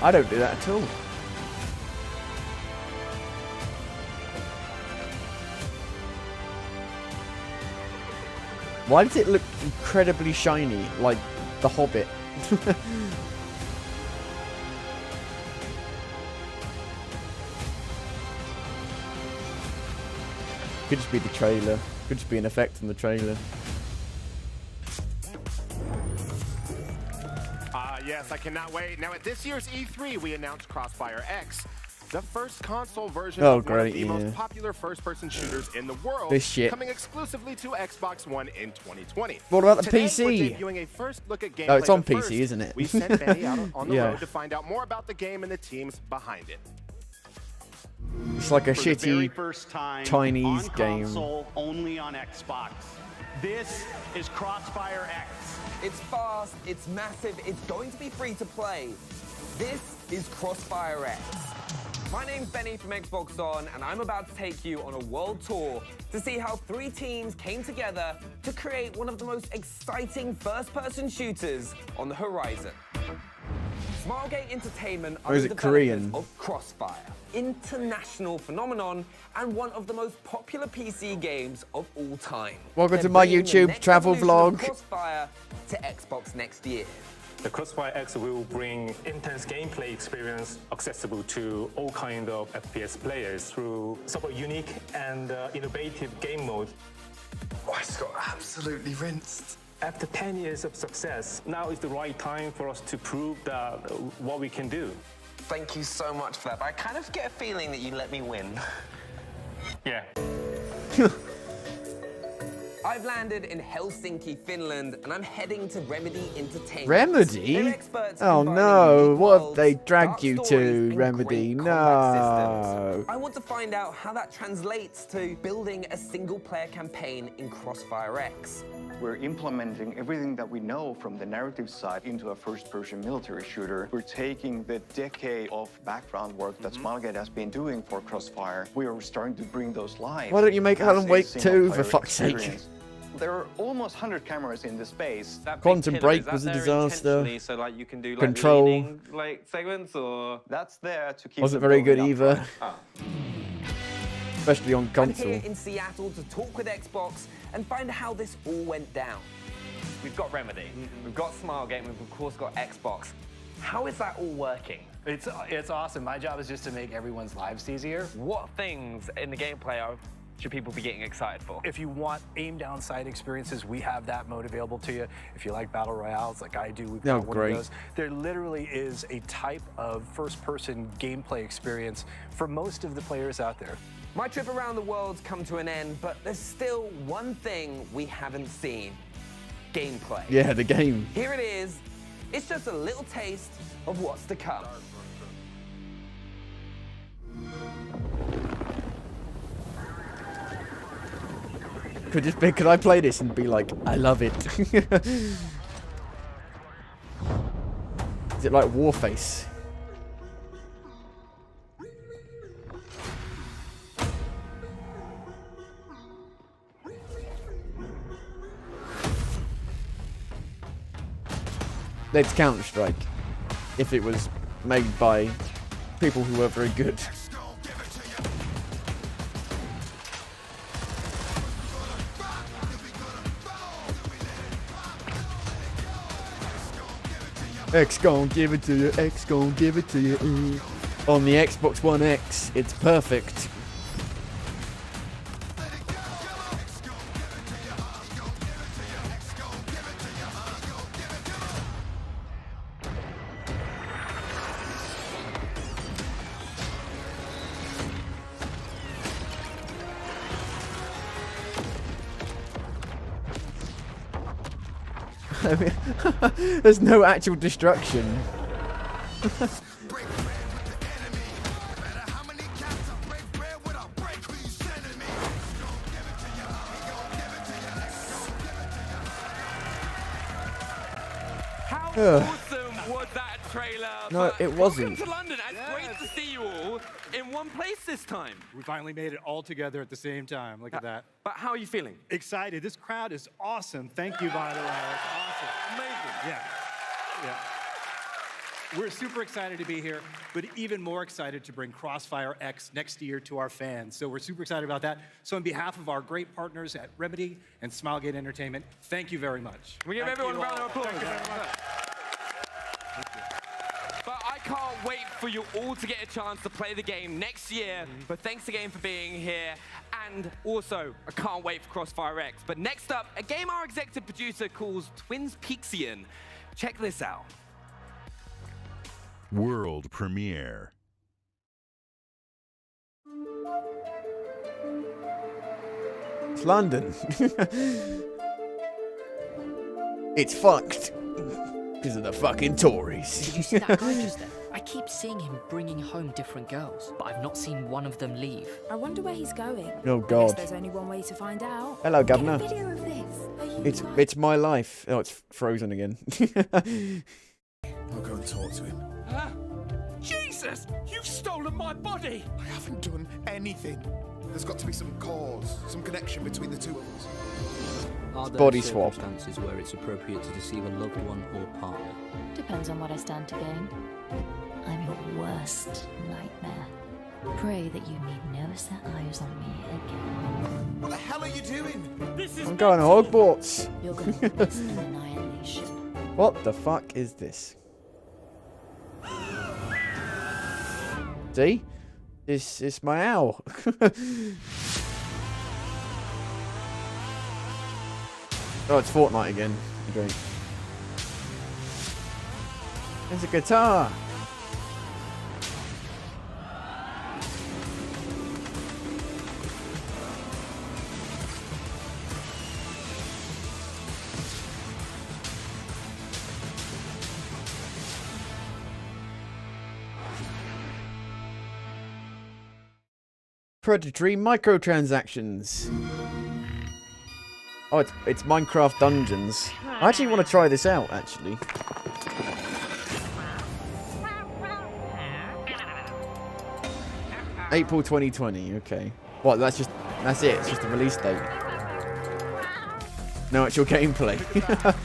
[SPEAKER 1] I don't do that at all. Why does it look incredibly shiny, like The Hobbit? Could just be the trailer. Could just be an effect in the trailer.
[SPEAKER 15] Yes, I cannot wait. Now, at this year's E3, we announced Crossfire X, the first console version of one of the most popular first-person shooters in the world,
[SPEAKER 1] This shit.
[SPEAKER 15] coming exclusively to Xbox One in 2020.
[SPEAKER 1] What about the
[SPEAKER 15] Today,
[SPEAKER 1] PC?
[SPEAKER 15] We're debuting a first look at gameplay.
[SPEAKER 1] Oh, it's on
[SPEAKER 15] but
[SPEAKER 1] PC,
[SPEAKER 15] first,
[SPEAKER 1] isn't it?
[SPEAKER 15] We sent Benny out on the
[SPEAKER 1] Yeah.
[SPEAKER 15] road to find out more about the game and the teams behind it.
[SPEAKER 1] It's like a
[SPEAKER 3] For the very
[SPEAKER 1] shitty
[SPEAKER 3] first time
[SPEAKER 1] Chinese
[SPEAKER 3] on
[SPEAKER 1] game.
[SPEAKER 3] console, only on Xbox. This is Crossfire X.
[SPEAKER 11] It's fast, it's massive, it's going to be free to play. This is Crossfire X. My name's Benny from Xbox On, and I'm about to take you on a world tour to see how 3 teams came together to create one of the most exciting first-person shooters on the horizon. Smilegate Entertainment
[SPEAKER 1] Or
[SPEAKER 11] are
[SPEAKER 1] is
[SPEAKER 11] the
[SPEAKER 1] it
[SPEAKER 11] developers
[SPEAKER 1] Korean?
[SPEAKER 11] of Crossfire, international phenomenon and one of the most popular PC games of all time.
[SPEAKER 1] Welcome
[SPEAKER 11] They're
[SPEAKER 1] to my
[SPEAKER 11] bringing the
[SPEAKER 1] YouTube
[SPEAKER 11] next
[SPEAKER 1] travel
[SPEAKER 11] evolution of
[SPEAKER 1] vlog.
[SPEAKER 11] Crossfire to Xbox next year.
[SPEAKER 16] The Crossfire X will bring intense gameplay experience accessible to all kinds of FPS players through super unique and innovative game modes.
[SPEAKER 11] Oh, I just got absolutely rinsed.
[SPEAKER 16] After 10 years of success, now is the right time for us to prove that what we can do.
[SPEAKER 11] Thank you so much for that, but I kind of get a feeling that you let me win.
[SPEAKER 16] Yeah.
[SPEAKER 11] I've landed in Helsinki, Finland, and I'm heading to Remedy Entertainment.
[SPEAKER 1] Remedy?
[SPEAKER 11] They're experts
[SPEAKER 1] Oh
[SPEAKER 11] in
[SPEAKER 1] no,
[SPEAKER 11] unique
[SPEAKER 1] what have
[SPEAKER 11] worlds,
[SPEAKER 1] they dragged
[SPEAKER 11] dark
[SPEAKER 1] you
[SPEAKER 11] stories,
[SPEAKER 1] to,
[SPEAKER 11] and
[SPEAKER 1] Remedy?
[SPEAKER 11] great combat
[SPEAKER 1] No.
[SPEAKER 11] systems. I want to find out how that translates to building a single-player campaign in Crossfire X.
[SPEAKER 24] We're implementing everything that we know from the narrative side into a first-person military shooter. We're taking the decade of background work that Smilegate has been doing for Crossfire. We are starting to bring those live.
[SPEAKER 1] Why don't you make
[SPEAKER 24] as
[SPEAKER 1] Alan
[SPEAKER 24] a
[SPEAKER 1] Wake 2,
[SPEAKER 24] single-player
[SPEAKER 1] for fuck's sake?
[SPEAKER 24] experience. There are almost 100 cameras in this space.
[SPEAKER 1] Quantum Break was a disaster.
[SPEAKER 24] So like you can do
[SPEAKER 1] like, Control. leaning,
[SPEAKER 24] segments or that's there to keep
[SPEAKER 1] Wasn't
[SPEAKER 24] the
[SPEAKER 1] very good
[SPEAKER 24] building
[SPEAKER 1] either.
[SPEAKER 24] upright.
[SPEAKER 1] Especially on
[SPEAKER 11] I'm
[SPEAKER 1] console.
[SPEAKER 11] here in Seattle to talk with Xbox and find out how this all went down. We've got Remedy, we've got Smilegate, and we've of course got Xbox. How is that all working?
[SPEAKER 25] It's awesome. My job is just to make everyone's lives easier.
[SPEAKER 11] What things in the gameplay should people be getting excited for?
[SPEAKER 25] If you want aim down sight experiences, we have that mode available to you. If you like battle royales like I do, we've got one
[SPEAKER 1] great.
[SPEAKER 25] of those. There literally is a type of first-person gameplay experience for most of the players out there.
[SPEAKER 11] My trip around the world's come to an end, but there's still one thing we haven't seen. Gameplay.
[SPEAKER 1] Yeah, the game.
[SPEAKER 11] Here it is. It's just a little taste of what's to come.
[SPEAKER 1] Could I play this and be like, I love it? Is it like Warface? It's Counter-Strike. If it was made by people who were very good. X gon' give it to you, X gon' give it to you. On the Xbox One X, it's perfect. I mean, there's no actual destruction.
[SPEAKER 26] How
[SPEAKER 1] Ugh.
[SPEAKER 26] awesome was that trailer?
[SPEAKER 1] No,
[SPEAKER 26] But
[SPEAKER 1] it wasn't.
[SPEAKER 26] Welcome to London. It's great to see you all in one place this time.
[SPEAKER 22] We finally made it all together at the same time. Look at that.
[SPEAKER 26] But how are you feeling?
[SPEAKER 22] Excited. This crowd is awesome. Thank you, by the way. It's awesome.
[SPEAKER 26] Amazing.
[SPEAKER 22] Yeah. Yeah. We're super excited to be here, but even more excited to bring Crossfire X next year to our fans. So we're super excited about that. So on behalf of our great partners at Remedy and Smilegate Entertainment, thank you very much.
[SPEAKER 26] We give
[SPEAKER 22] Thank
[SPEAKER 26] everyone a
[SPEAKER 22] you
[SPEAKER 26] round
[SPEAKER 22] all.
[SPEAKER 26] of applause.
[SPEAKER 22] Thank you very much.
[SPEAKER 26] But I can't wait for you all to get a chance to play the game next year. But thanks again for being here. And also, I can't wait for Crossfire X. But next up, a game our executive producer calls Twins Peaksian. Check this out.
[SPEAKER 7] World premiere.
[SPEAKER 1] It's London. It's fucked. Because of the fucking Tories.
[SPEAKER 5] Did you see that guy just there? I keep seeing him bringing home different girls, but I've not seen one of them leave.
[SPEAKER 13] I wonder where he's going.
[SPEAKER 1] Oh,
[SPEAKER 13] I guess
[SPEAKER 1] God.
[SPEAKER 13] there's only one way to find out.
[SPEAKER 1] Hello, Governor.
[SPEAKER 13] Get a video of this.
[SPEAKER 1] It's my life. Oh, it's frozen again.
[SPEAKER 17] I'll go and talk to him.
[SPEAKER 26] Jesus! You've stolen my body!
[SPEAKER 17] I haven't done anything. There's got to be some cause, some connection between the two of us.
[SPEAKER 18] Are there
[SPEAKER 1] Body swap.
[SPEAKER 18] circumstances where it's appropriate to deceive a loved one or partner?
[SPEAKER 8] Depends on what I stand to gain. I'm your worst nightmare. Pray that you need never set eyes on me again.
[SPEAKER 17] What the hell are you doing?
[SPEAKER 26] This is
[SPEAKER 1] I'm going to Hogwarts.
[SPEAKER 8] You're going to witness an annihilation.
[SPEAKER 1] What the fuck is this? See? This is my owl. Oh, it's Fortnite again. Great. There's a guitar. Predatory microtransactions. Oh, it's Minecraft Dungeons. I actually want to try this out, actually. April 2020, okay. What, that's it, it's just the release date. No actual gameplay.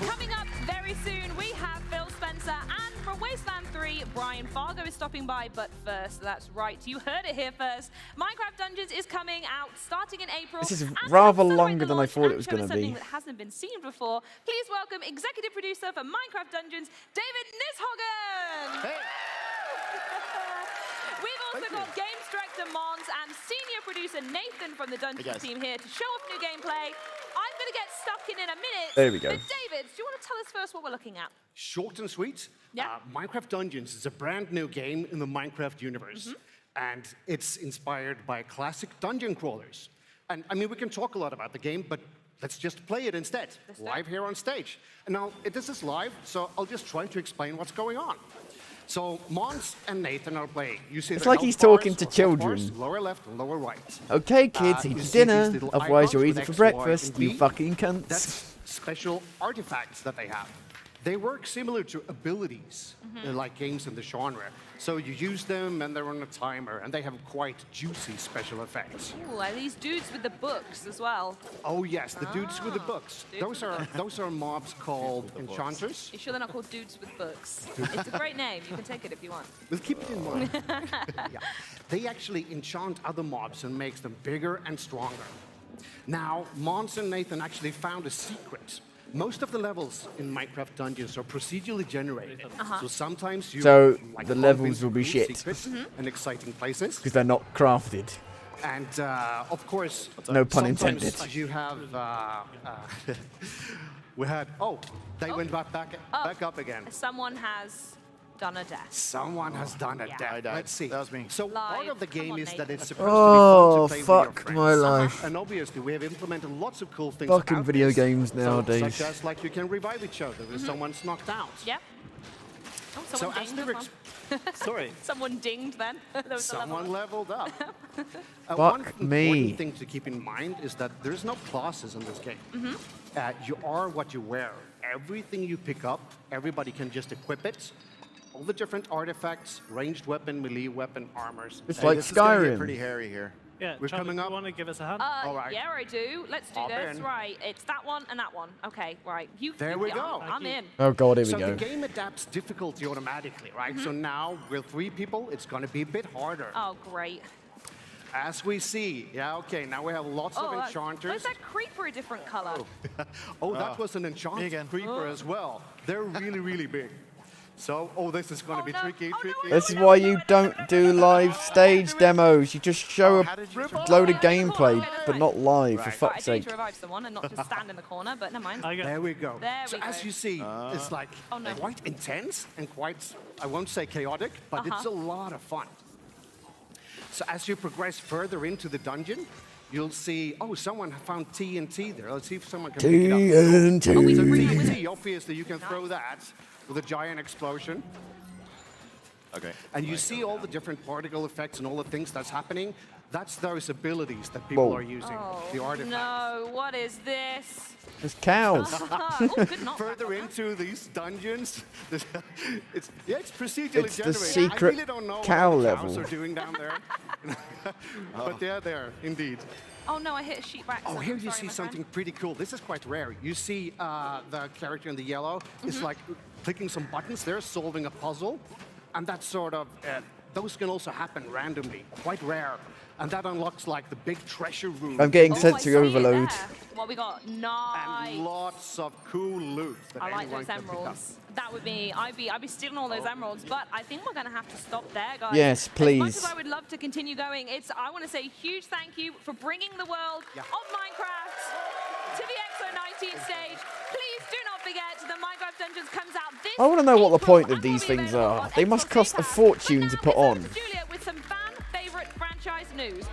[SPEAKER 9] Coming up very soon, we have Phil Spencer, and from Wasteland 3, Brian Fargo is stopping by. But first, that's right, you heard it here first. Minecraft Dungeons is coming out starting in April.
[SPEAKER 1] This is
[SPEAKER 9] And
[SPEAKER 1] rather
[SPEAKER 9] to celebrate
[SPEAKER 1] longer
[SPEAKER 9] the
[SPEAKER 1] than I
[SPEAKER 9] launch
[SPEAKER 1] thought it
[SPEAKER 9] and
[SPEAKER 1] was
[SPEAKER 9] show
[SPEAKER 1] going
[SPEAKER 9] us
[SPEAKER 1] to be.
[SPEAKER 9] something that hasn't been seen before, please welcome executive producer for Minecraft Dungeons, David Nishogan. We've also got games director Mons and senior producer Nathan from the Dungeons team here to show off new gameplay. I'm going to get stuck in a minute.
[SPEAKER 1] There we go.
[SPEAKER 9] But David, do you want to tell us first what we're looking at?
[SPEAKER 19] Short and sweet.
[SPEAKER 9] Yeah.
[SPEAKER 19] Minecraft Dungeons is a brand new game in the Minecraft universe. And it's inspired by classic dungeon crawlers. And I mean, we can talk a lot about the game, but let's just play it instead, live here on stage. And now, this is live, so I'll just try to explain what's going on. So, Mons and Nathan are playing. You see
[SPEAKER 1] It's
[SPEAKER 19] the
[SPEAKER 1] like
[SPEAKER 19] health
[SPEAKER 1] he's talking
[SPEAKER 19] bars
[SPEAKER 1] to
[SPEAKER 19] or health
[SPEAKER 1] children.
[SPEAKER 19] bars, lower left and lower right.
[SPEAKER 1] Okay, kids,
[SPEAKER 19] You
[SPEAKER 1] eat
[SPEAKER 19] see
[SPEAKER 1] dinner.
[SPEAKER 19] these little
[SPEAKER 1] Otherwise, you'll
[SPEAKER 19] icons
[SPEAKER 1] eat it
[SPEAKER 19] with
[SPEAKER 1] for
[SPEAKER 19] X, Y,
[SPEAKER 1] breakfast,
[SPEAKER 19] and
[SPEAKER 1] you
[SPEAKER 19] B.
[SPEAKER 1] fucking cunts.
[SPEAKER 19] That's special artifacts that they have. They work similar to abilities, like games in the genre. So you use them, and they're on a timer, and they have quite juicy special effects.
[SPEAKER 9] Ooh, are these dudes with the books as well?
[SPEAKER 19] Oh yes, the dudes with the books. Those are mobs called enchanters.
[SPEAKER 9] You sure they're not called dudes with books? It's a great name. You can take it if you want.
[SPEAKER 19] We'll keep it in mind. Yeah. They actually enchant other mobs and makes them bigger and stronger. Now, Mons and Nathan actually found a secret. Most of the levels in Minecraft Dungeons are procedurally generated. So sometimes you
[SPEAKER 1] So
[SPEAKER 19] like,
[SPEAKER 1] the
[SPEAKER 19] bump
[SPEAKER 1] levels
[SPEAKER 19] into
[SPEAKER 1] will be
[SPEAKER 19] cool
[SPEAKER 1] shit.
[SPEAKER 19] secrets and exciting places.
[SPEAKER 1] Because they're not crafted.
[SPEAKER 19] And of course,
[SPEAKER 1] No pun
[SPEAKER 19] sometimes
[SPEAKER 1] intended.
[SPEAKER 19] you have. We had. Oh, they went back up again.
[SPEAKER 9] Someone has done a death.
[SPEAKER 19] Someone has done a death. Let's see. That was me. So part of the game is that it's supposed
[SPEAKER 1] Oh,
[SPEAKER 19] to be fun to play
[SPEAKER 1] fuck
[SPEAKER 19] with your
[SPEAKER 1] my
[SPEAKER 19] friends.
[SPEAKER 1] life.
[SPEAKER 19] And obviously, we have implemented lots of cool things.
[SPEAKER 1] Fucking
[SPEAKER 19] about
[SPEAKER 1] video
[SPEAKER 19] this.
[SPEAKER 1] games
[SPEAKER 19] So,
[SPEAKER 1] nowadays.
[SPEAKER 19] such as like you can revive each other if someone's knocked out.
[SPEAKER 9] Yeah. Oh,
[SPEAKER 19] So
[SPEAKER 9] someone
[SPEAKER 19] as
[SPEAKER 9] dinged
[SPEAKER 19] they're
[SPEAKER 9] as well.
[SPEAKER 19] Sorry.
[SPEAKER 9] Someone dinged then. There was a level
[SPEAKER 19] Someone
[SPEAKER 9] up.
[SPEAKER 19] leveled up.
[SPEAKER 1] Fuck
[SPEAKER 19] One
[SPEAKER 1] me.
[SPEAKER 19] important thing to keep in mind is that there's no classes in this game. You are what you wear. Everything you pick up, everybody can just equip it. All the different artifacts, ranged weapon, melee weapon, armors.
[SPEAKER 1] It's like
[SPEAKER 19] this is gonna get
[SPEAKER 1] Skyrim.
[SPEAKER 19] pretty hairy here.
[SPEAKER 23] Yeah,
[SPEAKER 19] We're
[SPEAKER 23] Charlie,
[SPEAKER 19] coming up.
[SPEAKER 23] You want to give us a hand?
[SPEAKER 19] All right.
[SPEAKER 9] Yeah, I do. Let's do
[SPEAKER 19] Hop
[SPEAKER 9] this.
[SPEAKER 19] in.
[SPEAKER 9] Right, it's that one and that one. Okay, right.
[SPEAKER 19] There we go.
[SPEAKER 9] I'm in.
[SPEAKER 1] Oh god, here we
[SPEAKER 19] So
[SPEAKER 1] go.
[SPEAKER 19] the game adapts difficulty automatically, right? So now with 3 people, it's going to be a bit harder.
[SPEAKER 9] Oh, great.
[SPEAKER 19] As we see, yeah, okay, now we have lots of
[SPEAKER 9] Why
[SPEAKER 19] enchanters.
[SPEAKER 9] is that creeper a different color?
[SPEAKER 19] Oh, that was an enchanted creeper as well. They're really, really big. So, this is going to be tricky.
[SPEAKER 1] This is why you don't do live stage demos. You just show a load of gameplay, but not live, for fuck's sake.
[SPEAKER 9] I do need to revive someone and not just stand in the corner, but never mind.
[SPEAKER 19] There we go.
[SPEAKER 9] So
[SPEAKER 19] as you see, it's like quite intense and quite, I won't say chaotic, but it's a lot of fun. So as you progress further into the dungeon, you'll see, someone found TNT there. Let's see if someone can pick it up. TNT, obviously you can throw that with a giant explosion.
[SPEAKER 2] Okay.
[SPEAKER 19] And you see all the different particle effects and all the things that's happening. That's those abilities that people are using, the artifacts.
[SPEAKER 9] No, what is this?
[SPEAKER 1] There's cows.
[SPEAKER 19] Further into these dungeons, it's procedurally
[SPEAKER 1] It's
[SPEAKER 19] generated.
[SPEAKER 1] the secret
[SPEAKER 19] I really don't know
[SPEAKER 1] cow
[SPEAKER 19] what the
[SPEAKER 1] level.
[SPEAKER 19] cows are doing down there. But they're there, indeed.
[SPEAKER 9] Oh no, I hit a sheep back.
[SPEAKER 19] Oh, here you see something pretty cool. This is quite rare. You see the character in the yellow is like clicking some buttons there, solving a puzzle. And that's sort of, those can also happen randomly, quite rare. And that unlocks like the big treasure room.
[SPEAKER 1] I'm getting sensory overload.
[SPEAKER 9] What we got? Nice.
[SPEAKER 19] And lots of cool loot that
[SPEAKER 9] I like
[SPEAKER 19] anyone
[SPEAKER 9] those
[SPEAKER 19] can pick up.
[SPEAKER 9] emeralds. That would be, I'd be stealing all those emeralds, but I think we're going to have to stop there, guys.
[SPEAKER 1] Yes, please.
[SPEAKER 9] As much as I would love to continue going, I want to say a huge thank you for bringing the world of Minecraft to the X019 stage. Please do not forget the Minecraft Dungeons comes out this
[SPEAKER 1] I want to know what the point of these things are. They must cost a fortune to put on.
[SPEAKER 9] Julia with some fan favorite franchise news.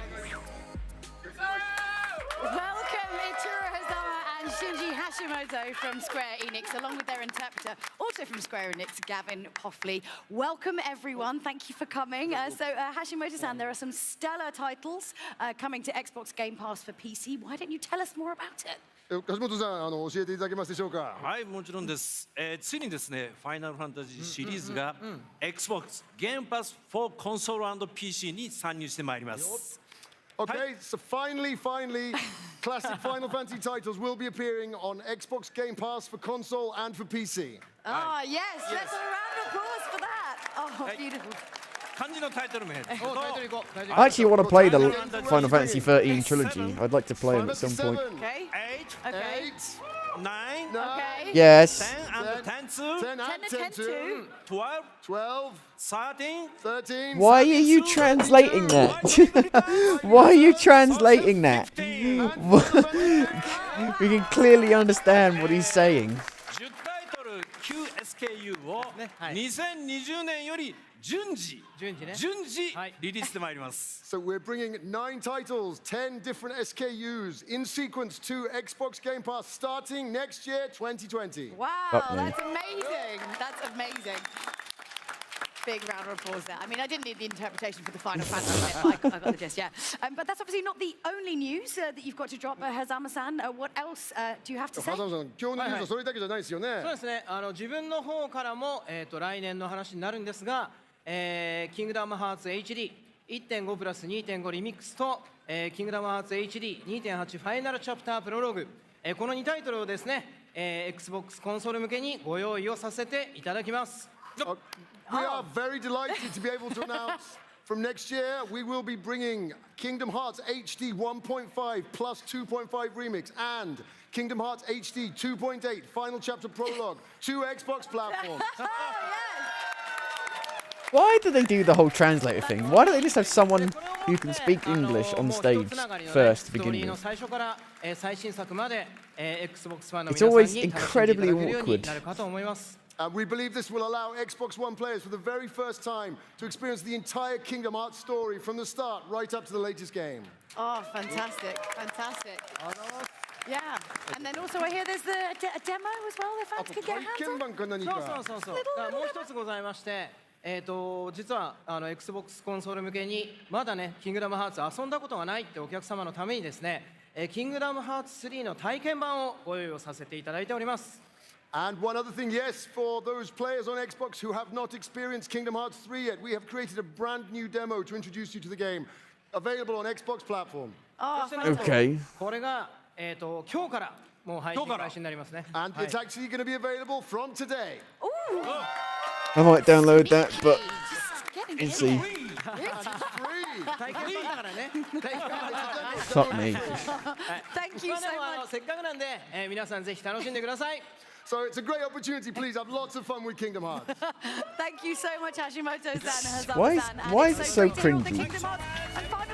[SPEAKER 4] Welcome, Ichiro Hazama and Shinji Hashimoto from Square Enix, along with their interpreter, also from Square Enix, Gavin Hoffley. Welcome, everyone. Thank you for coming. Hashimoto-san, there are some stellar titles coming to Xbox Game Pass for PC. Why don't you tell us more about it?
[SPEAKER 6] 梶本さん、教えていただけますでしょうか。
[SPEAKER 12] はい、もちろんです。ついにですね、ファイナルファンタジーシリーズが Xbox Game Pass for Console and PC に参入してまいります。
[SPEAKER 6] Okay, so finally, classic Final Fantasy titles will be appearing on Xbox Game Pass for console and for PC.
[SPEAKER 4] Ah, yes, let's have a round of applause for that. Oh, beautiful.
[SPEAKER 1] I actually want to play the Final Fantasy 13 trilogy. I'd like to play them at some point.
[SPEAKER 4] Okay.
[SPEAKER 12] 8, 9,
[SPEAKER 4] okay.
[SPEAKER 1] Yes.
[SPEAKER 12] 10 and 10
[SPEAKER 4] 2,
[SPEAKER 12] 12, 13.
[SPEAKER 1] Why are you translating that? Why are you translating that? We can clearly understand what he's saying.
[SPEAKER 12] 10タイトル9 SKU を2020年より順次リリースしてまいります。
[SPEAKER 6] So we're bringing 9 titles, 10 different SKUs in sequence to Xbox Game Pass starting next year, 2020.
[SPEAKER 4] Wow, that's amazing. That's amazing. Big round of applause there. I mean, I didn't need the interpretation for the Final Fantasy bit, but I got the gist, yeah. But that's obviously not the only news that you've got to drop, Hazama-san. What else do you have to say?
[SPEAKER 6] 風間さん、今日のニュースはそれだけじゃないですよね。
[SPEAKER 10] そうですね。自分の方からも来年の話になるんですが、キングダムハーツ HD1.5 プラス 2.5 リミックスと、キングダムハーツ HD2.8 ファイナルチャプタープロローグ、この2タイトルをですね、Xbox コンソール向けにご用意をさせていただきます。
[SPEAKER 6] We are very delighted to be able to announce from next year we will be bringing Kingdom Hearts HD 1.5 plus 2.5 remix and Kingdom Hearts HD 2.8 Final Chapter Prologue to Xbox platforms.
[SPEAKER 1] Why do they do the whole translator thing? Why don't they just have someone who can speak English on stage first to begin with? It's always incredibly awkward.
[SPEAKER 6] We believe this will allow Xbox One players for the very first time to experience the entire Kingdom Hearts story from the start right up to the latest game.
[SPEAKER 4] Oh, fantastic, fantastic. Yeah, and then also I hear there's a demo as well that fans can get hands on.
[SPEAKER 10] そう。もう一つございまして、実はXbox コンソール向けにまだね、キングダムハーツ遊んだことがないってお客様のためにですね、キングダムハーツ3の体験版をご用意をさせていただいております。
[SPEAKER 6] And one other thing, yes, for those players on Xbox who have not experienced Kingdom Hearts 3 yet, we have created a brand new demo to introduce you to the game, available on Xbox platform.
[SPEAKER 1] Okay.
[SPEAKER 10] これが今日からもう配信開始になりますね。
[SPEAKER 6] And it's actually going to be available from today.
[SPEAKER 1] I might download that, but we'll see. Fuck me.
[SPEAKER 4] Thank you so much.
[SPEAKER 10] せっかくなんで皆さんぜひ楽しんでください。
[SPEAKER 6] So it's a great opportunity. Please have lots of fun with Kingdom Hearts.
[SPEAKER 4] Thank you so much, Hashimoto-san.
[SPEAKER 1] Why is it so cringy?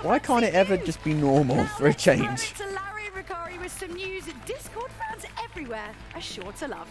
[SPEAKER 1] Why can't it ever just be normal for a change?
[SPEAKER 4] To Larry Ricari with some news. Discord fans everywhere are sure to love.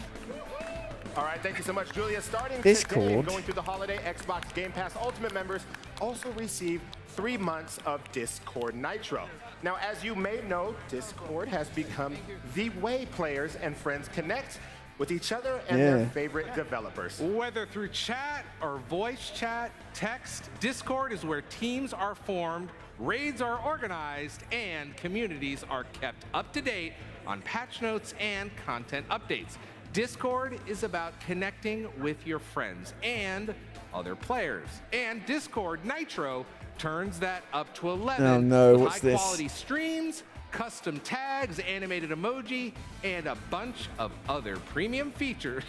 [SPEAKER 3] All right, thank you so much, Julia. Starting
[SPEAKER 1] Discord.
[SPEAKER 3] today and going through the holiday, Xbox Game Pass Ultimate members also receive 3 months of Discord Nitro. Now, as you may know, Discord has become the way players and friends connect with each other and their favorite developers.
[SPEAKER 14] Whether through chat or voice chat, text, Discord is where teams are formed, raids are organized, and communities are kept up to date on patch notes and content updates. Discord is about connecting with your friends and other players. And Discord Nitro turns that up to 11
[SPEAKER 1] Oh no,
[SPEAKER 14] with
[SPEAKER 1] what's this?
[SPEAKER 14] high-quality streams, custom tags, animated emoji, and a bunch of other premium features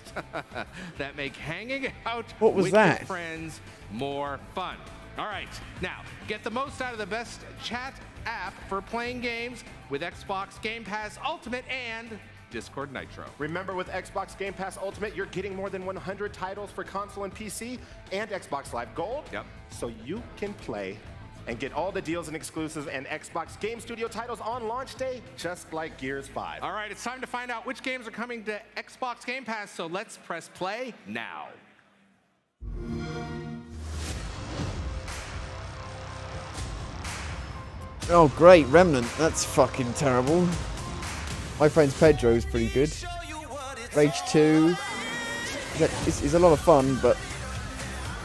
[SPEAKER 14] that make hanging out
[SPEAKER 1] What was
[SPEAKER 14] with
[SPEAKER 1] that?
[SPEAKER 14] your friends more fun. All right, now get the most out of the best chat app for playing games with Xbox Game Pass Ultimate and Discord Nitro.
[SPEAKER 3] Remember, with Xbox Game Pass Ultimate, you're getting more than 100 titles for console and PC and Xbox Live Gold.
[SPEAKER 14] Yep.
[SPEAKER 3] So you can play and get all the deals and exclusives and Xbox Game Studio titles on launch day, just like Gears 5.
[SPEAKER 14] All right, it's time to find out which games are coming to Xbox Game Pass, so let's press play now.
[SPEAKER 1] Oh great, Remnant. That's fucking terrible. My friend's Pedro's pretty good. Rage 2 is a lot of fun, but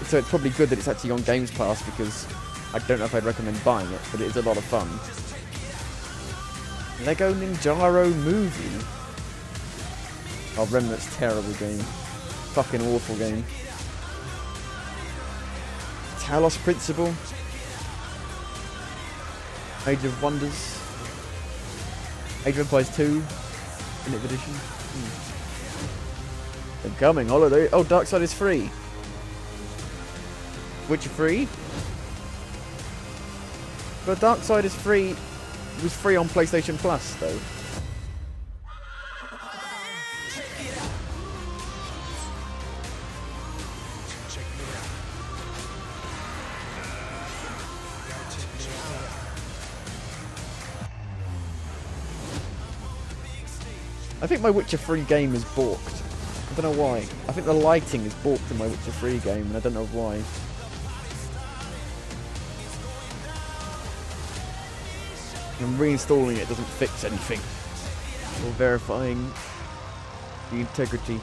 [SPEAKER 1] so it's probably good that it's actually on Games Pass because I don't know if I'd recommend buying it, but it is a lot of fun. Lego Ninjago Movie. Oh, Remnant's terrible game. Fucking awful game. Talos Principle. Age of Wonders. Age of Empires 2. Definitive Edition. They're coming, holiday. Oh, Darkside is free. Witcher free? But Darkside is free. It was free on PlayStation Plus, though. I think my Witcher 3 game is balked. I don't know why. I think the lighting is balked in my Witcher 3 game, and I don't know why. And reinstalling it doesn't fix anything. Or verifying the integrity.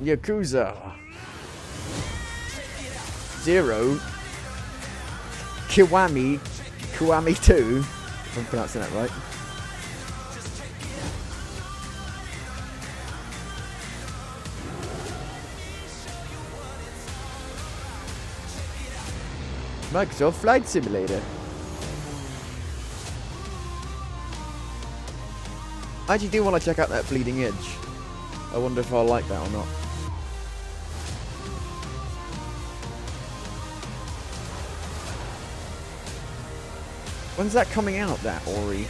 [SPEAKER 1] Yakuza 0 Kiwami 2, if I'm pronouncing that right. Microsoft Flight Simulator. I actually do want to check out that Bleeding Edge. I wonder if I'll like that or not. When's that coming out, that Ori?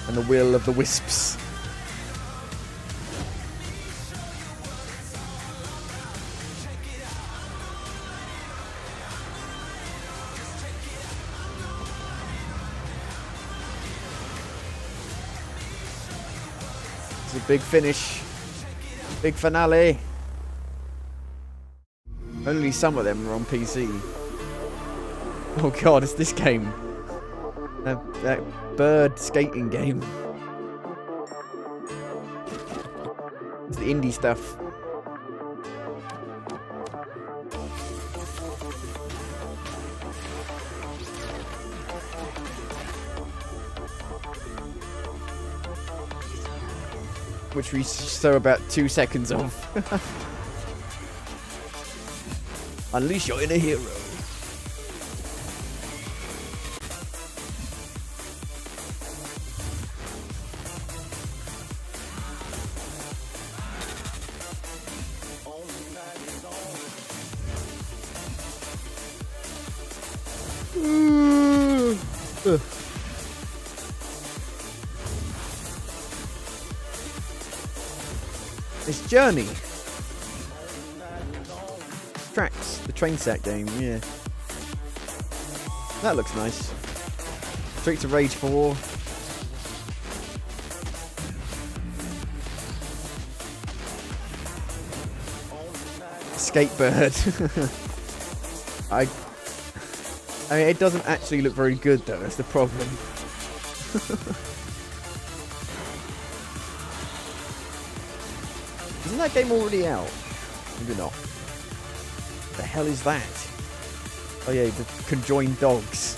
[SPEAKER 1] And the Will of the Wisps. It's a big finish. Big finale. Only some of them are on PC. Oh god, it's this game. That bird skating game. It's the indie stuff. Which we saw about 2 seconds of. Unleash your inner hero. Journey. Tracks, the train set game, yeah. That looks nice. Streets of Rage 4. Skatebird. I mean, it doesn't actually look very good though, that's the problem. Isn't that game already out? Maybe not. The hell is that? Oh yeah, the conjoined dogs.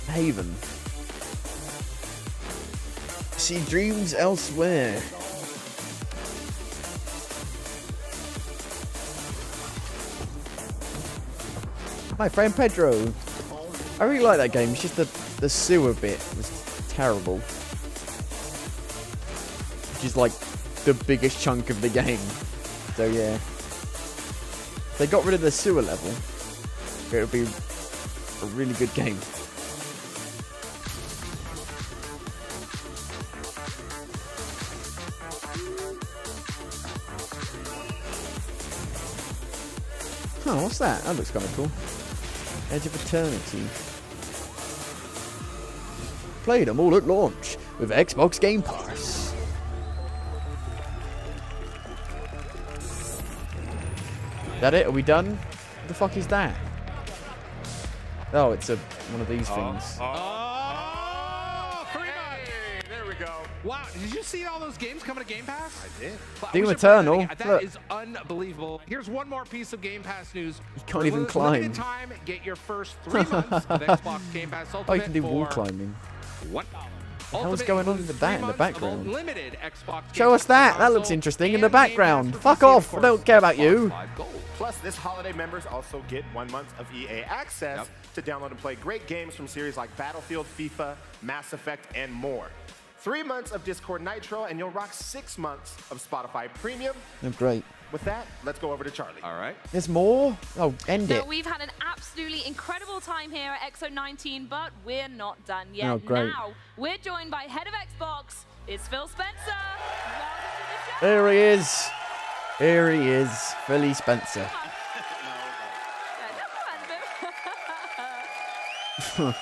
[SPEAKER 1] Haven. See dreams elsewhere. My friend Pedro. I really like that game. It's just the sewer bit was terrible. Which is like the biggest chunk of the game. So yeah. If they got rid of the sewer level, it would be a really good game. Oh, what's that? That looks kind of cool. Edge of Eternity. Play them all at launch with Xbox Game Pass. That it? Are we done? What the fuck is that? Oh, it's one of these things.
[SPEAKER 14] There we go. Wow, did you see all those games coming to Game Pass?
[SPEAKER 17] I did.
[SPEAKER 1] Doom Eternal.
[SPEAKER 14] That
[SPEAKER 1] Look.
[SPEAKER 14] is unbelievable. Here's one more piece of Game Pass news.
[SPEAKER 1] You can't even climb.
[SPEAKER 14] Limited time, get your first 3 months of Xbox Game Pass Ultimate.
[SPEAKER 1] Oh, you can do wall
[SPEAKER 14] for
[SPEAKER 1] climbing.
[SPEAKER 14] $1.
[SPEAKER 1] What the hell's going on with that in the background?
[SPEAKER 14] Unlimited Xbox
[SPEAKER 1] Show us that. That looks interesting in the background. Fuck off. I don't care about you.
[SPEAKER 3] Plus, this holiday, members also get 1 month of EA access to download and play great games from series like Battlefield, FIFA, Mass Effect, and more. 3 months of Discord Nitro, and you'll rock 6 months of Spotify Premium.
[SPEAKER 1] Oh, great.
[SPEAKER 3] With that, let's go over to Charlie.
[SPEAKER 14] All right.
[SPEAKER 1] There's more? Oh, end
[SPEAKER 9] Now,
[SPEAKER 1] it.
[SPEAKER 9] we've had an absolutely incredible time here at X019, but we're not done yet.
[SPEAKER 1] Oh, great.
[SPEAKER 9] Now, we're joined by Head of Xbox. It's Phil Spencer. Welcome to the show.
[SPEAKER 1] There he is. Here he is. Philly Spencer.
[SPEAKER 15] Start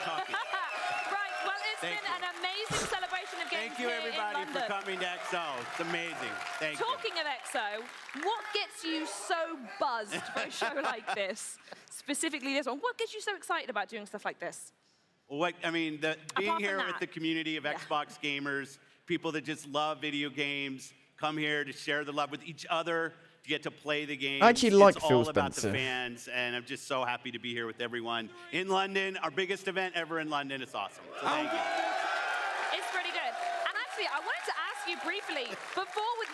[SPEAKER 15] talking.
[SPEAKER 9] Right, well, it's been an amazing celebration of games
[SPEAKER 15] Thank you,
[SPEAKER 9] here in
[SPEAKER 15] everybody, for
[SPEAKER 9] London.
[SPEAKER 15] coming to XO. It's amazing. Thank you.
[SPEAKER 9] Talking of EXO, what gets you so buzzed for a show like this? Specifically this one. What gets you so excited about doing stuff like this?
[SPEAKER 15] Well, being
[SPEAKER 9] from
[SPEAKER 15] here
[SPEAKER 9] that.
[SPEAKER 15] with the community of Xbox gamers, people that just love video games, come here to share the love with each other, to get to play the game.
[SPEAKER 1] I actually like
[SPEAKER 15] it's
[SPEAKER 1] Phil
[SPEAKER 15] all about
[SPEAKER 1] Spencer.
[SPEAKER 15] the fans, and I'm just so happy to be here with everyone in London. Our biggest event ever in London. It's awesome. So thank you.
[SPEAKER 9] It's pretty good. And actually, I wanted to ask you briefly,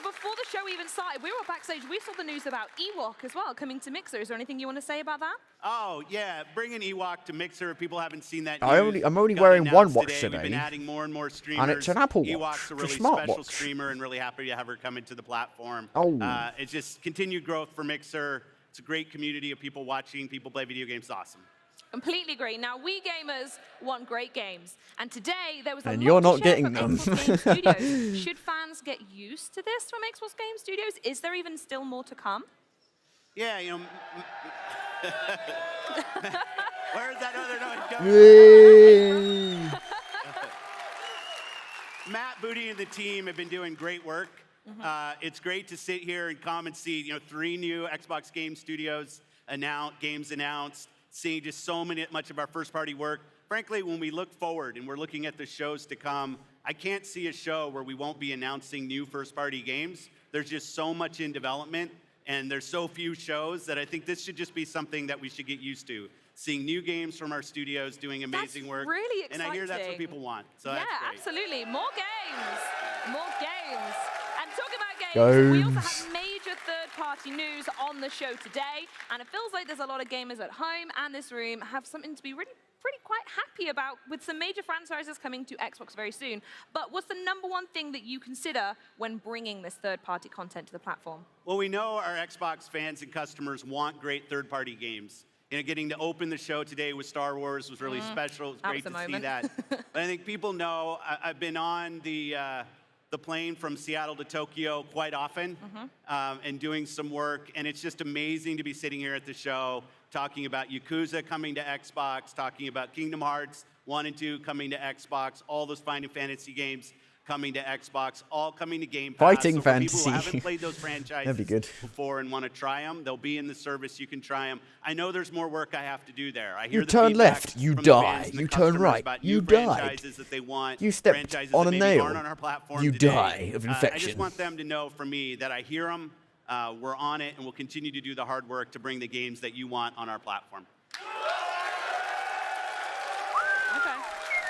[SPEAKER 9] before the show even started, we were backstage, we saw the news about Ewok as well, coming to Mixer. Is there anything you want to say about that?
[SPEAKER 15] Oh, yeah, bringing Ewok to Mixer. If people haven't seen that
[SPEAKER 1] I'm only
[SPEAKER 15] got
[SPEAKER 1] wearing one
[SPEAKER 15] announced
[SPEAKER 1] watch
[SPEAKER 15] We've
[SPEAKER 1] today.
[SPEAKER 15] been adding more and more streamers.
[SPEAKER 1] And it's an Apple Watch
[SPEAKER 15] Ewok's a
[SPEAKER 1] for
[SPEAKER 15] really
[SPEAKER 1] smartwatch.
[SPEAKER 15] special streamer, and really happy to have her come into the platform.
[SPEAKER 1] Oh.
[SPEAKER 15] It's just continued growth for Mixer. It's a great community of people watching, people play video games. It's awesome.
[SPEAKER 9] Completely agree. Now, we gamers want great games. And today, there was a
[SPEAKER 1] And
[SPEAKER 9] lot
[SPEAKER 1] you're
[SPEAKER 9] to
[SPEAKER 1] not
[SPEAKER 9] share
[SPEAKER 1] getting
[SPEAKER 9] from
[SPEAKER 1] them.
[SPEAKER 9] Xbox Game Studios. Should fans get used to this from Xbox Game Studios? Is there even still more to come?
[SPEAKER 15] Yeah, you know. Where's that other noise coming from? Matt, Booty, and the team have been doing great work. It's great to sit here and come and see, 3 new Xbox Game Studios games announced, seeing just much of our first-party work. Frankly, when we look forward and we're looking at the shows to come, I can't see a show where we won't be announcing new first-party games. There's just so much in development, and there's so few shows that I think this should just be something that we should get used to. Seeing new games from our studios doing amazing work.
[SPEAKER 9] Really exciting.
[SPEAKER 15] And I hear that's what people want. So
[SPEAKER 9] yeah,
[SPEAKER 15] that's great.
[SPEAKER 9] absolutely. More games. More games. And talking about games, we also have major third-party news on the show today, and it feels like there's a lot of gamers at home and this room have something to be really pretty quite happy about, with some major franchises coming to Xbox very soon. But what's the #1 thing that you consider when bringing this third-party content to the platform?
[SPEAKER 15] Well, we know our Xbox fans and customers want great third-party games. You know, getting to open the show today with Star Wars was really special. It was great to see that. But I think people know I've been on the plane from Seattle to Tokyo quite often and doing some work, and it's just amazing to be sitting here at the show talking about Yakuza coming to Xbox, talking about Kingdom Hearts 1 and 2 coming to Xbox, all those Final Fantasy games coming to Xbox, all coming to Game Pass.
[SPEAKER 1] Fighting
[SPEAKER 15] so for
[SPEAKER 1] Fantasy.
[SPEAKER 15] people who haven't played those franchises
[SPEAKER 1] That'd be good.
[SPEAKER 15] before and want to try them, they'll be in the service. You can try them. I know there's more work I have to do there. I hear
[SPEAKER 1] You
[SPEAKER 15] the
[SPEAKER 1] turn
[SPEAKER 15] feedback
[SPEAKER 1] left, you
[SPEAKER 15] from the
[SPEAKER 1] die.
[SPEAKER 15] fans and the
[SPEAKER 1] You turn
[SPEAKER 15] customers
[SPEAKER 1] right,
[SPEAKER 15] about
[SPEAKER 1] you
[SPEAKER 15] new
[SPEAKER 1] died.
[SPEAKER 15] franchises that they want,
[SPEAKER 1] You stepped
[SPEAKER 15] franchises
[SPEAKER 1] on
[SPEAKER 15] that
[SPEAKER 1] a
[SPEAKER 15] maybe
[SPEAKER 1] nail.
[SPEAKER 15] aren't on our platform
[SPEAKER 1] You
[SPEAKER 15] today.
[SPEAKER 1] die of
[SPEAKER 15] I
[SPEAKER 1] infection.
[SPEAKER 15] just want them to know from me that I hear them. We're on it, and we'll continue to do the hard work to bring the games that you want on our platform.
[SPEAKER 9] Okay.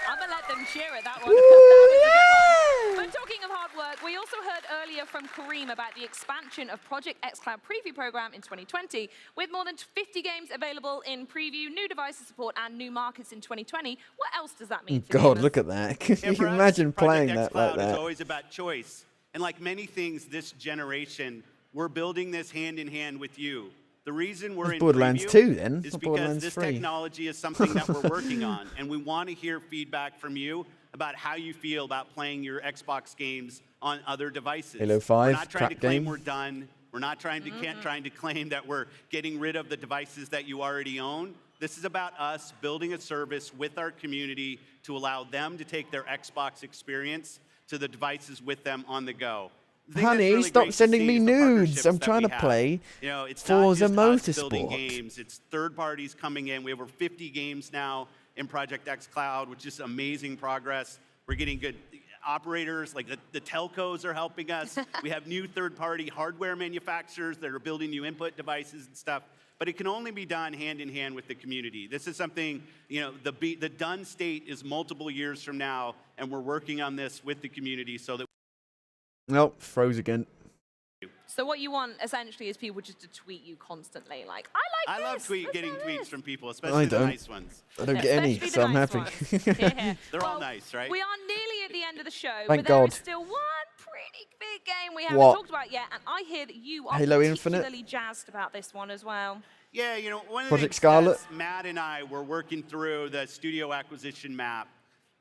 [SPEAKER 9] I'm going to let them cheer at that one. That was a good one. But talking of hard work, we also heard earlier from Kareem about the expansion of Project xCloud Preview Program in 2020, with more than 50 games available in preview, new devices support, and new markets in 2020. What else does that mean for
[SPEAKER 1] God,
[SPEAKER 9] gamers?
[SPEAKER 1] look at that. Can
[SPEAKER 15] Yeah,
[SPEAKER 1] you
[SPEAKER 15] for us,
[SPEAKER 1] imagine playing
[SPEAKER 15] Project
[SPEAKER 1] that like
[SPEAKER 15] xCloud
[SPEAKER 1] that?
[SPEAKER 15] is always about choice. And like many things this generation, we're building this hand in hand with you. The reason we're
[SPEAKER 1] It's
[SPEAKER 15] in
[SPEAKER 1] Borderlands
[SPEAKER 15] preview
[SPEAKER 1] 2 then,
[SPEAKER 15] is
[SPEAKER 1] not
[SPEAKER 15] because
[SPEAKER 1] Borderlands
[SPEAKER 15] this
[SPEAKER 1] 3.
[SPEAKER 15] technology is something that we're working on, and we want to hear feedback from you about how you feel about playing your Xbox games on other devices.
[SPEAKER 1] Halo
[SPEAKER 15] We're
[SPEAKER 1] 5,
[SPEAKER 15] not trying to
[SPEAKER 1] crap
[SPEAKER 15] claim
[SPEAKER 1] game.
[SPEAKER 15] we're done. We're not trying to claim that we're getting rid of the devices that you already own. This is about us building a service with our community to allow them to take their Xbox experience to the devices with them on the go. The thing that's
[SPEAKER 1] Honey,
[SPEAKER 15] really
[SPEAKER 1] stop
[SPEAKER 15] great to
[SPEAKER 1] sending
[SPEAKER 15] see
[SPEAKER 1] me
[SPEAKER 15] is the
[SPEAKER 1] nudes.
[SPEAKER 15] partnerships
[SPEAKER 1] I'm
[SPEAKER 15] that
[SPEAKER 1] trying
[SPEAKER 15] we
[SPEAKER 1] to
[SPEAKER 15] have.
[SPEAKER 1] play
[SPEAKER 15] You know, it's
[SPEAKER 1] Forza
[SPEAKER 15] not just us building
[SPEAKER 1] Motorsport.
[SPEAKER 15] games, it's third parties coming in. We have over 50 games now in Project xCloud, which is amazing progress. We're getting good operators, like the telcos are helping us. We have new third-party hardware manufacturers that are building new input devices and stuff. But it can only be done hand in hand with the community. This is something, you know, the done state is multiple years from now, and we're working on this with the community so that.
[SPEAKER 1] Nope, froze again.
[SPEAKER 9] So what you want, essentially, is people just to tweet you constantly, like, I love
[SPEAKER 15] getting tweets from people,
[SPEAKER 1] I
[SPEAKER 15] especially the
[SPEAKER 1] don't.
[SPEAKER 15] nice ones.
[SPEAKER 1] I don't get any,
[SPEAKER 9] Especially the
[SPEAKER 1] so I'm
[SPEAKER 9] nice
[SPEAKER 1] happy.
[SPEAKER 9] ones. Hear, hear.
[SPEAKER 15] They're all nice, right?
[SPEAKER 9] We are nearly at the end of the show,
[SPEAKER 1] Thank
[SPEAKER 9] but there is
[SPEAKER 1] God.
[SPEAKER 9] still one pretty big game we haven't
[SPEAKER 1] What?
[SPEAKER 9] talked about yet, and I hear that you are
[SPEAKER 1] Halo Infinite?
[SPEAKER 9] particularly jazzed about this one as well.
[SPEAKER 15] Yeah, you know, one of the
[SPEAKER 1] Project
[SPEAKER 15] things
[SPEAKER 1] Scarlet?
[SPEAKER 15] that Matt and I were working through the studio acquisition map,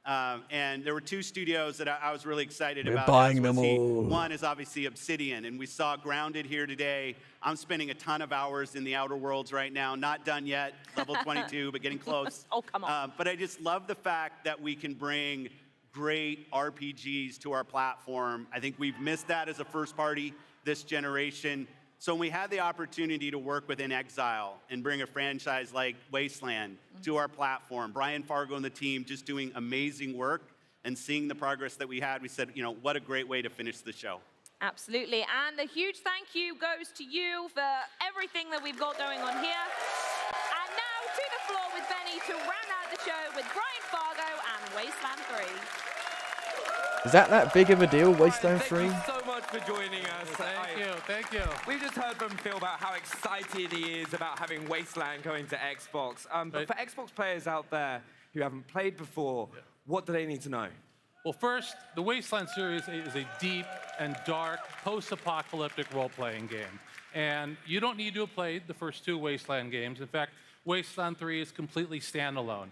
[SPEAKER 15] and there were two studios that I was really excited
[SPEAKER 1] We're
[SPEAKER 15] about.
[SPEAKER 1] buying
[SPEAKER 15] as
[SPEAKER 1] them
[SPEAKER 15] was he.
[SPEAKER 1] all.
[SPEAKER 15] One is obviously Obsidian, and we saw Grounded here today. I'm spending a ton of hours in the Outer Worlds right now, not done yet, level 22, but getting close.
[SPEAKER 9] Oh, come on.
[SPEAKER 15] But I just love the fact that we can bring great RPGs to our platform. I think we've missed that as a first party this generation. So when we had the opportunity to work with In Exile and bring a franchise like Wasteland to our platform, Brian Fargo and the team just doing amazing work and seeing the progress that we had, we said, you know, what a great way to finish the show.
[SPEAKER 9] Absolutely, and a huge thank you goes to you for everything that we've got going on here. And now to the floor with Benny to round out the show with Brian Fargo and Wasteland 3.
[SPEAKER 1] Is that big of a deal, Wasteland 3?
[SPEAKER 26] Thank you so much for joining us.
[SPEAKER 22] Thank you.
[SPEAKER 26] We've just heard from Phil about how excited he is about having Wasteland going to Xbox. But for Xbox players out there who haven't played before, what do they need to know?
[SPEAKER 22] Well, first, the Wasteland series is a deep and dark post-apocalyptic role-playing game. And you don't need to have played the first two Wasteland games. In fact, Wasteland 3 is completely standalone.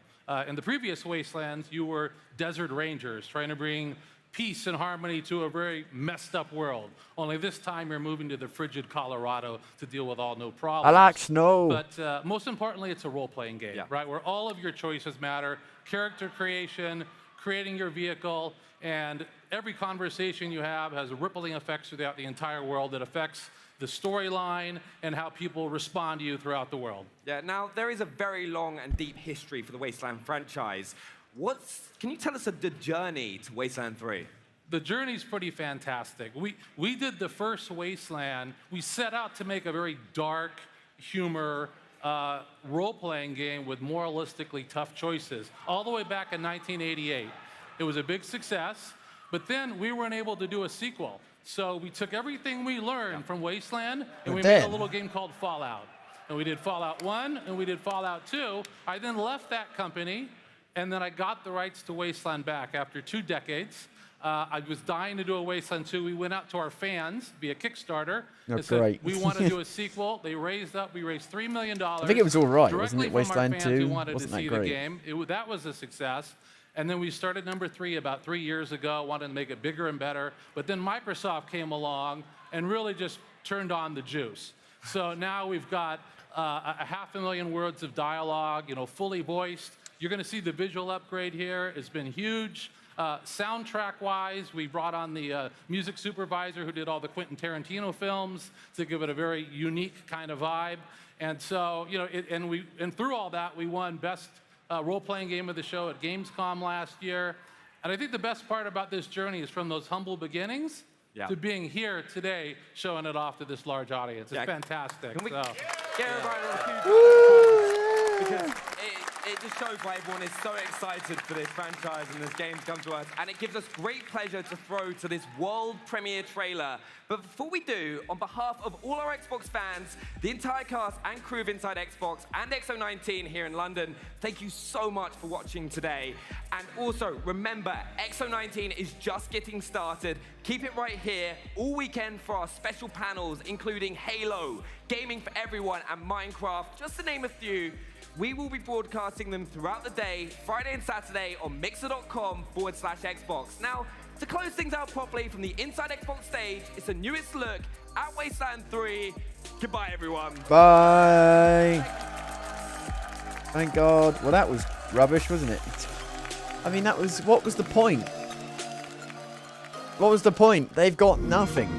[SPEAKER 22] In the previous Wastelands, you were desert rangers trying to bring peace and harmony to a very messed up world. Only this time you're moving to the frigid Colorado to deal with all new problems.
[SPEAKER 1] I like snow.
[SPEAKER 22] But most importantly, it's a role-playing game, right? Where all of your choices matter. Character creation, creating your vehicle, and every conversation you have has rippling effects throughout the entire world that affects the storyline and how people respond to you throughout the world.
[SPEAKER 26] Yeah, now there is a very long and deep history for the Wasteland franchise. Can you tell us the journey to Wasteland 3?
[SPEAKER 22] The journey's pretty fantastic. We did the first Wasteland. We set out to make a very dark humor role-playing game with moralistically tough choices, all the way back in 1988. It was a big success.
[SPEAKER 11] But then we weren't able to do a sequel. So we took everything we learned from Wasteland, and we made a little game called Fallout. And we did Fallout 1, and we did Fallout 2. I then left that company, and then I got the rights to Wasteland back after 2 decades. I was dying to do a Wasteland 2. We went out to our fans via Kickstarter and said, we want to do a sequel. They raised up. We raised $3 million.
[SPEAKER 1] I think it was all right, wasn't it?
[SPEAKER 11] Directly from our
[SPEAKER 1] Wasteland
[SPEAKER 11] fans
[SPEAKER 1] 2
[SPEAKER 11] who wanted
[SPEAKER 1] wasn't
[SPEAKER 11] to
[SPEAKER 1] that
[SPEAKER 11] see
[SPEAKER 1] great.
[SPEAKER 11] the game. That was a success. And then we started number 3 about 3 years ago, wanted to make it bigger and better. But then Microsoft came along and really just turned on the juice. So now we've got a 500,000 words of dialogue, fully voiced. You're going to see the visual upgrade here. It's been huge. Soundtrack-wise, we brought on the music supervisor who did all the Quentin Tarantino films to give it a very unique kind of vibe. And so, and through all that, we won Best Role-Playing Game of the Show at Gamescom last year. And I think the best part about this journey is from those humble beginnings to being here today, showing it off to this large audience. It's fantastic.
[SPEAKER 26] Can we
[SPEAKER 11] so,
[SPEAKER 26] get everybody a huge because it just shows why everyone is so excited for this franchise and this game to come to us. And it gives us great pleasure to throw to this world premiere trailer. But before we do, on behalf of all our Xbox fans, the entire cast and crew of Inside Xbox and X019 here in London, thank you so much for watching today. And also, remember, X019 is just getting started. Keep it right here all weekend for our special panels, including Halo, Gaming for Everyone, and Minecraft, just to name a few. We will be broadcasting them throughout the day, Friday and Saturday, on mixer.com/Xbox. Now, to close things out properly from the Inside Xbox stage, it's the newest look at Wasteland 3. Goodbye, everyone.
[SPEAKER 1] Bye. Thank God. Well, that was rubbish, wasn't it? I mean, what was the point? What was the point? They've got nothing.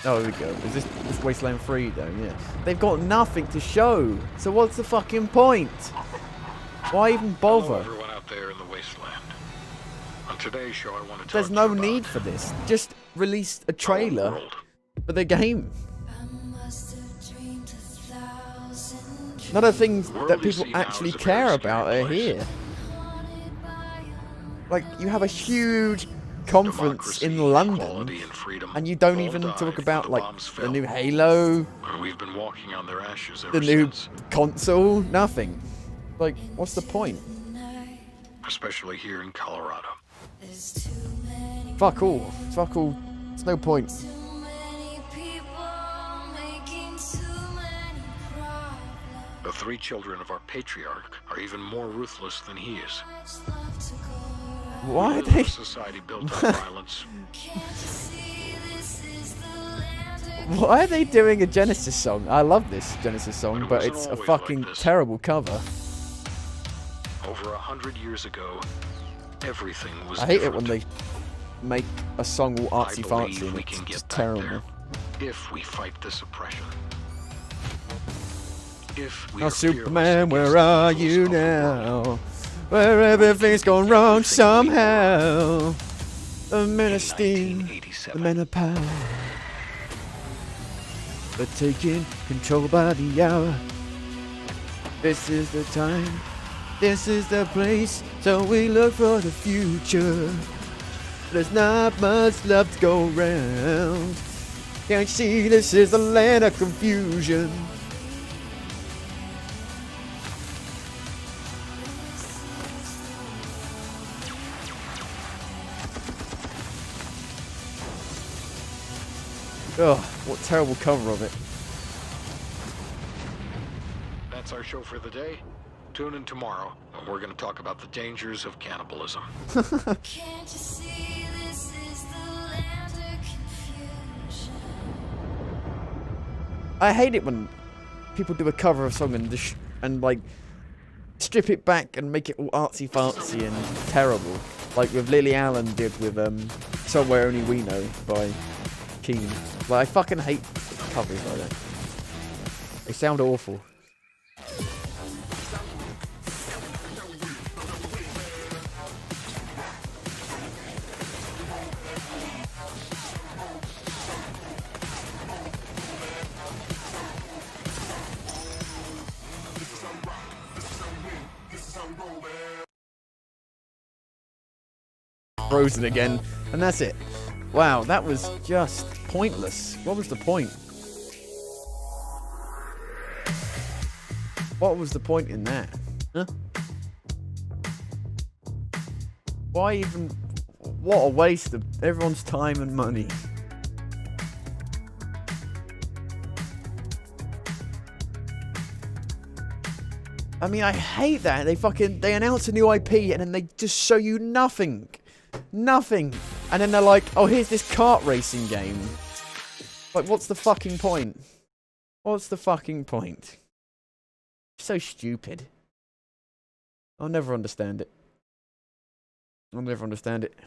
[SPEAKER 1] Oh, here we go. Is this Wasteland 3 though? Yeah. They've got nothing to show. So what's the fucking point? Why even bother?
[SPEAKER 16] Hello, everyone out there in the wasteland. On today's show, I want to
[SPEAKER 1] There's no need for this. Just release a trailer for the game. None of the things that people actually care about are here. Like, you have a huge conference in London, and you don't even talk about, like, the new Halo,
[SPEAKER 16] We've been walking on their ashes ever
[SPEAKER 1] the new
[SPEAKER 16] since.
[SPEAKER 1] console, nothing. Like, what's the point?
[SPEAKER 16] Especially here in Colorado.
[SPEAKER 1] Fuck all. Fuck all. There's no point.
[SPEAKER 16] The 3 children of our patriarch are even more ruthless than he is.
[SPEAKER 1] Why are
[SPEAKER 16] We live in
[SPEAKER 1] they...
[SPEAKER 16] a society built on violence.
[SPEAKER 1] Why are they doing a Genesis song? I love this Genesis song, but it's a fucking terrible cover.
[SPEAKER 16] Over 100 years ago, everything was
[SPEAKER 1] I hate it
[SPEAKER 16] different.
[SPEAKER 1] when they make a song all artsy
[SPEAKER 16] believe
[SPEAKER 1] fancy and
[SPEAKER 16] we
[SPEAKER 1] it's
[SPEAKER 16] can get
[SPEAKER 1] just
[SPEAKER 16] back
[SPEAKER 1] terrible.
[SPEAKER 16] there if we fight this oppression. If we
[SPEAKER 1] Now,
[SPEAKER 16] are
[SPEAKER 1] Superman, where are you now? Where everything's gone wrong somehow. The men of steel, the men of power. They're taking control by the hour. This is the time, this is the place, so we look for the future. There's not much left to go round. Can't you see this is the land of confusion? Ugh, what terrible cover of it.
[SPEAKER 16] That's our show for the day. Tune in tomorrow, and we're going to talk about the dangers of cannibalism.
[SPEAKER 8] Can't you see this is the land of confusion?
[SPEAKER 1] I hate it when people do a cover of a song and like strip it back and make it all artsy fancy and terrible, like with Lily Allen did with Somewhere Only We Know by Keen. Like, I fucking hate covers like that. They sound awful. frozen again, and that's it. Wow, that was just pointless. What was the point? What was the point in that? Huh? Why even... What a waste of everyone's time and money. I mean, I hate that. They announce a new IP and then they just show you nothing. Nothing. And then they're like, oh, here's this kart racing game. Like, what's the fucking point? What's the fucking point? So stupid. I'll never understand it. I'll never understand it.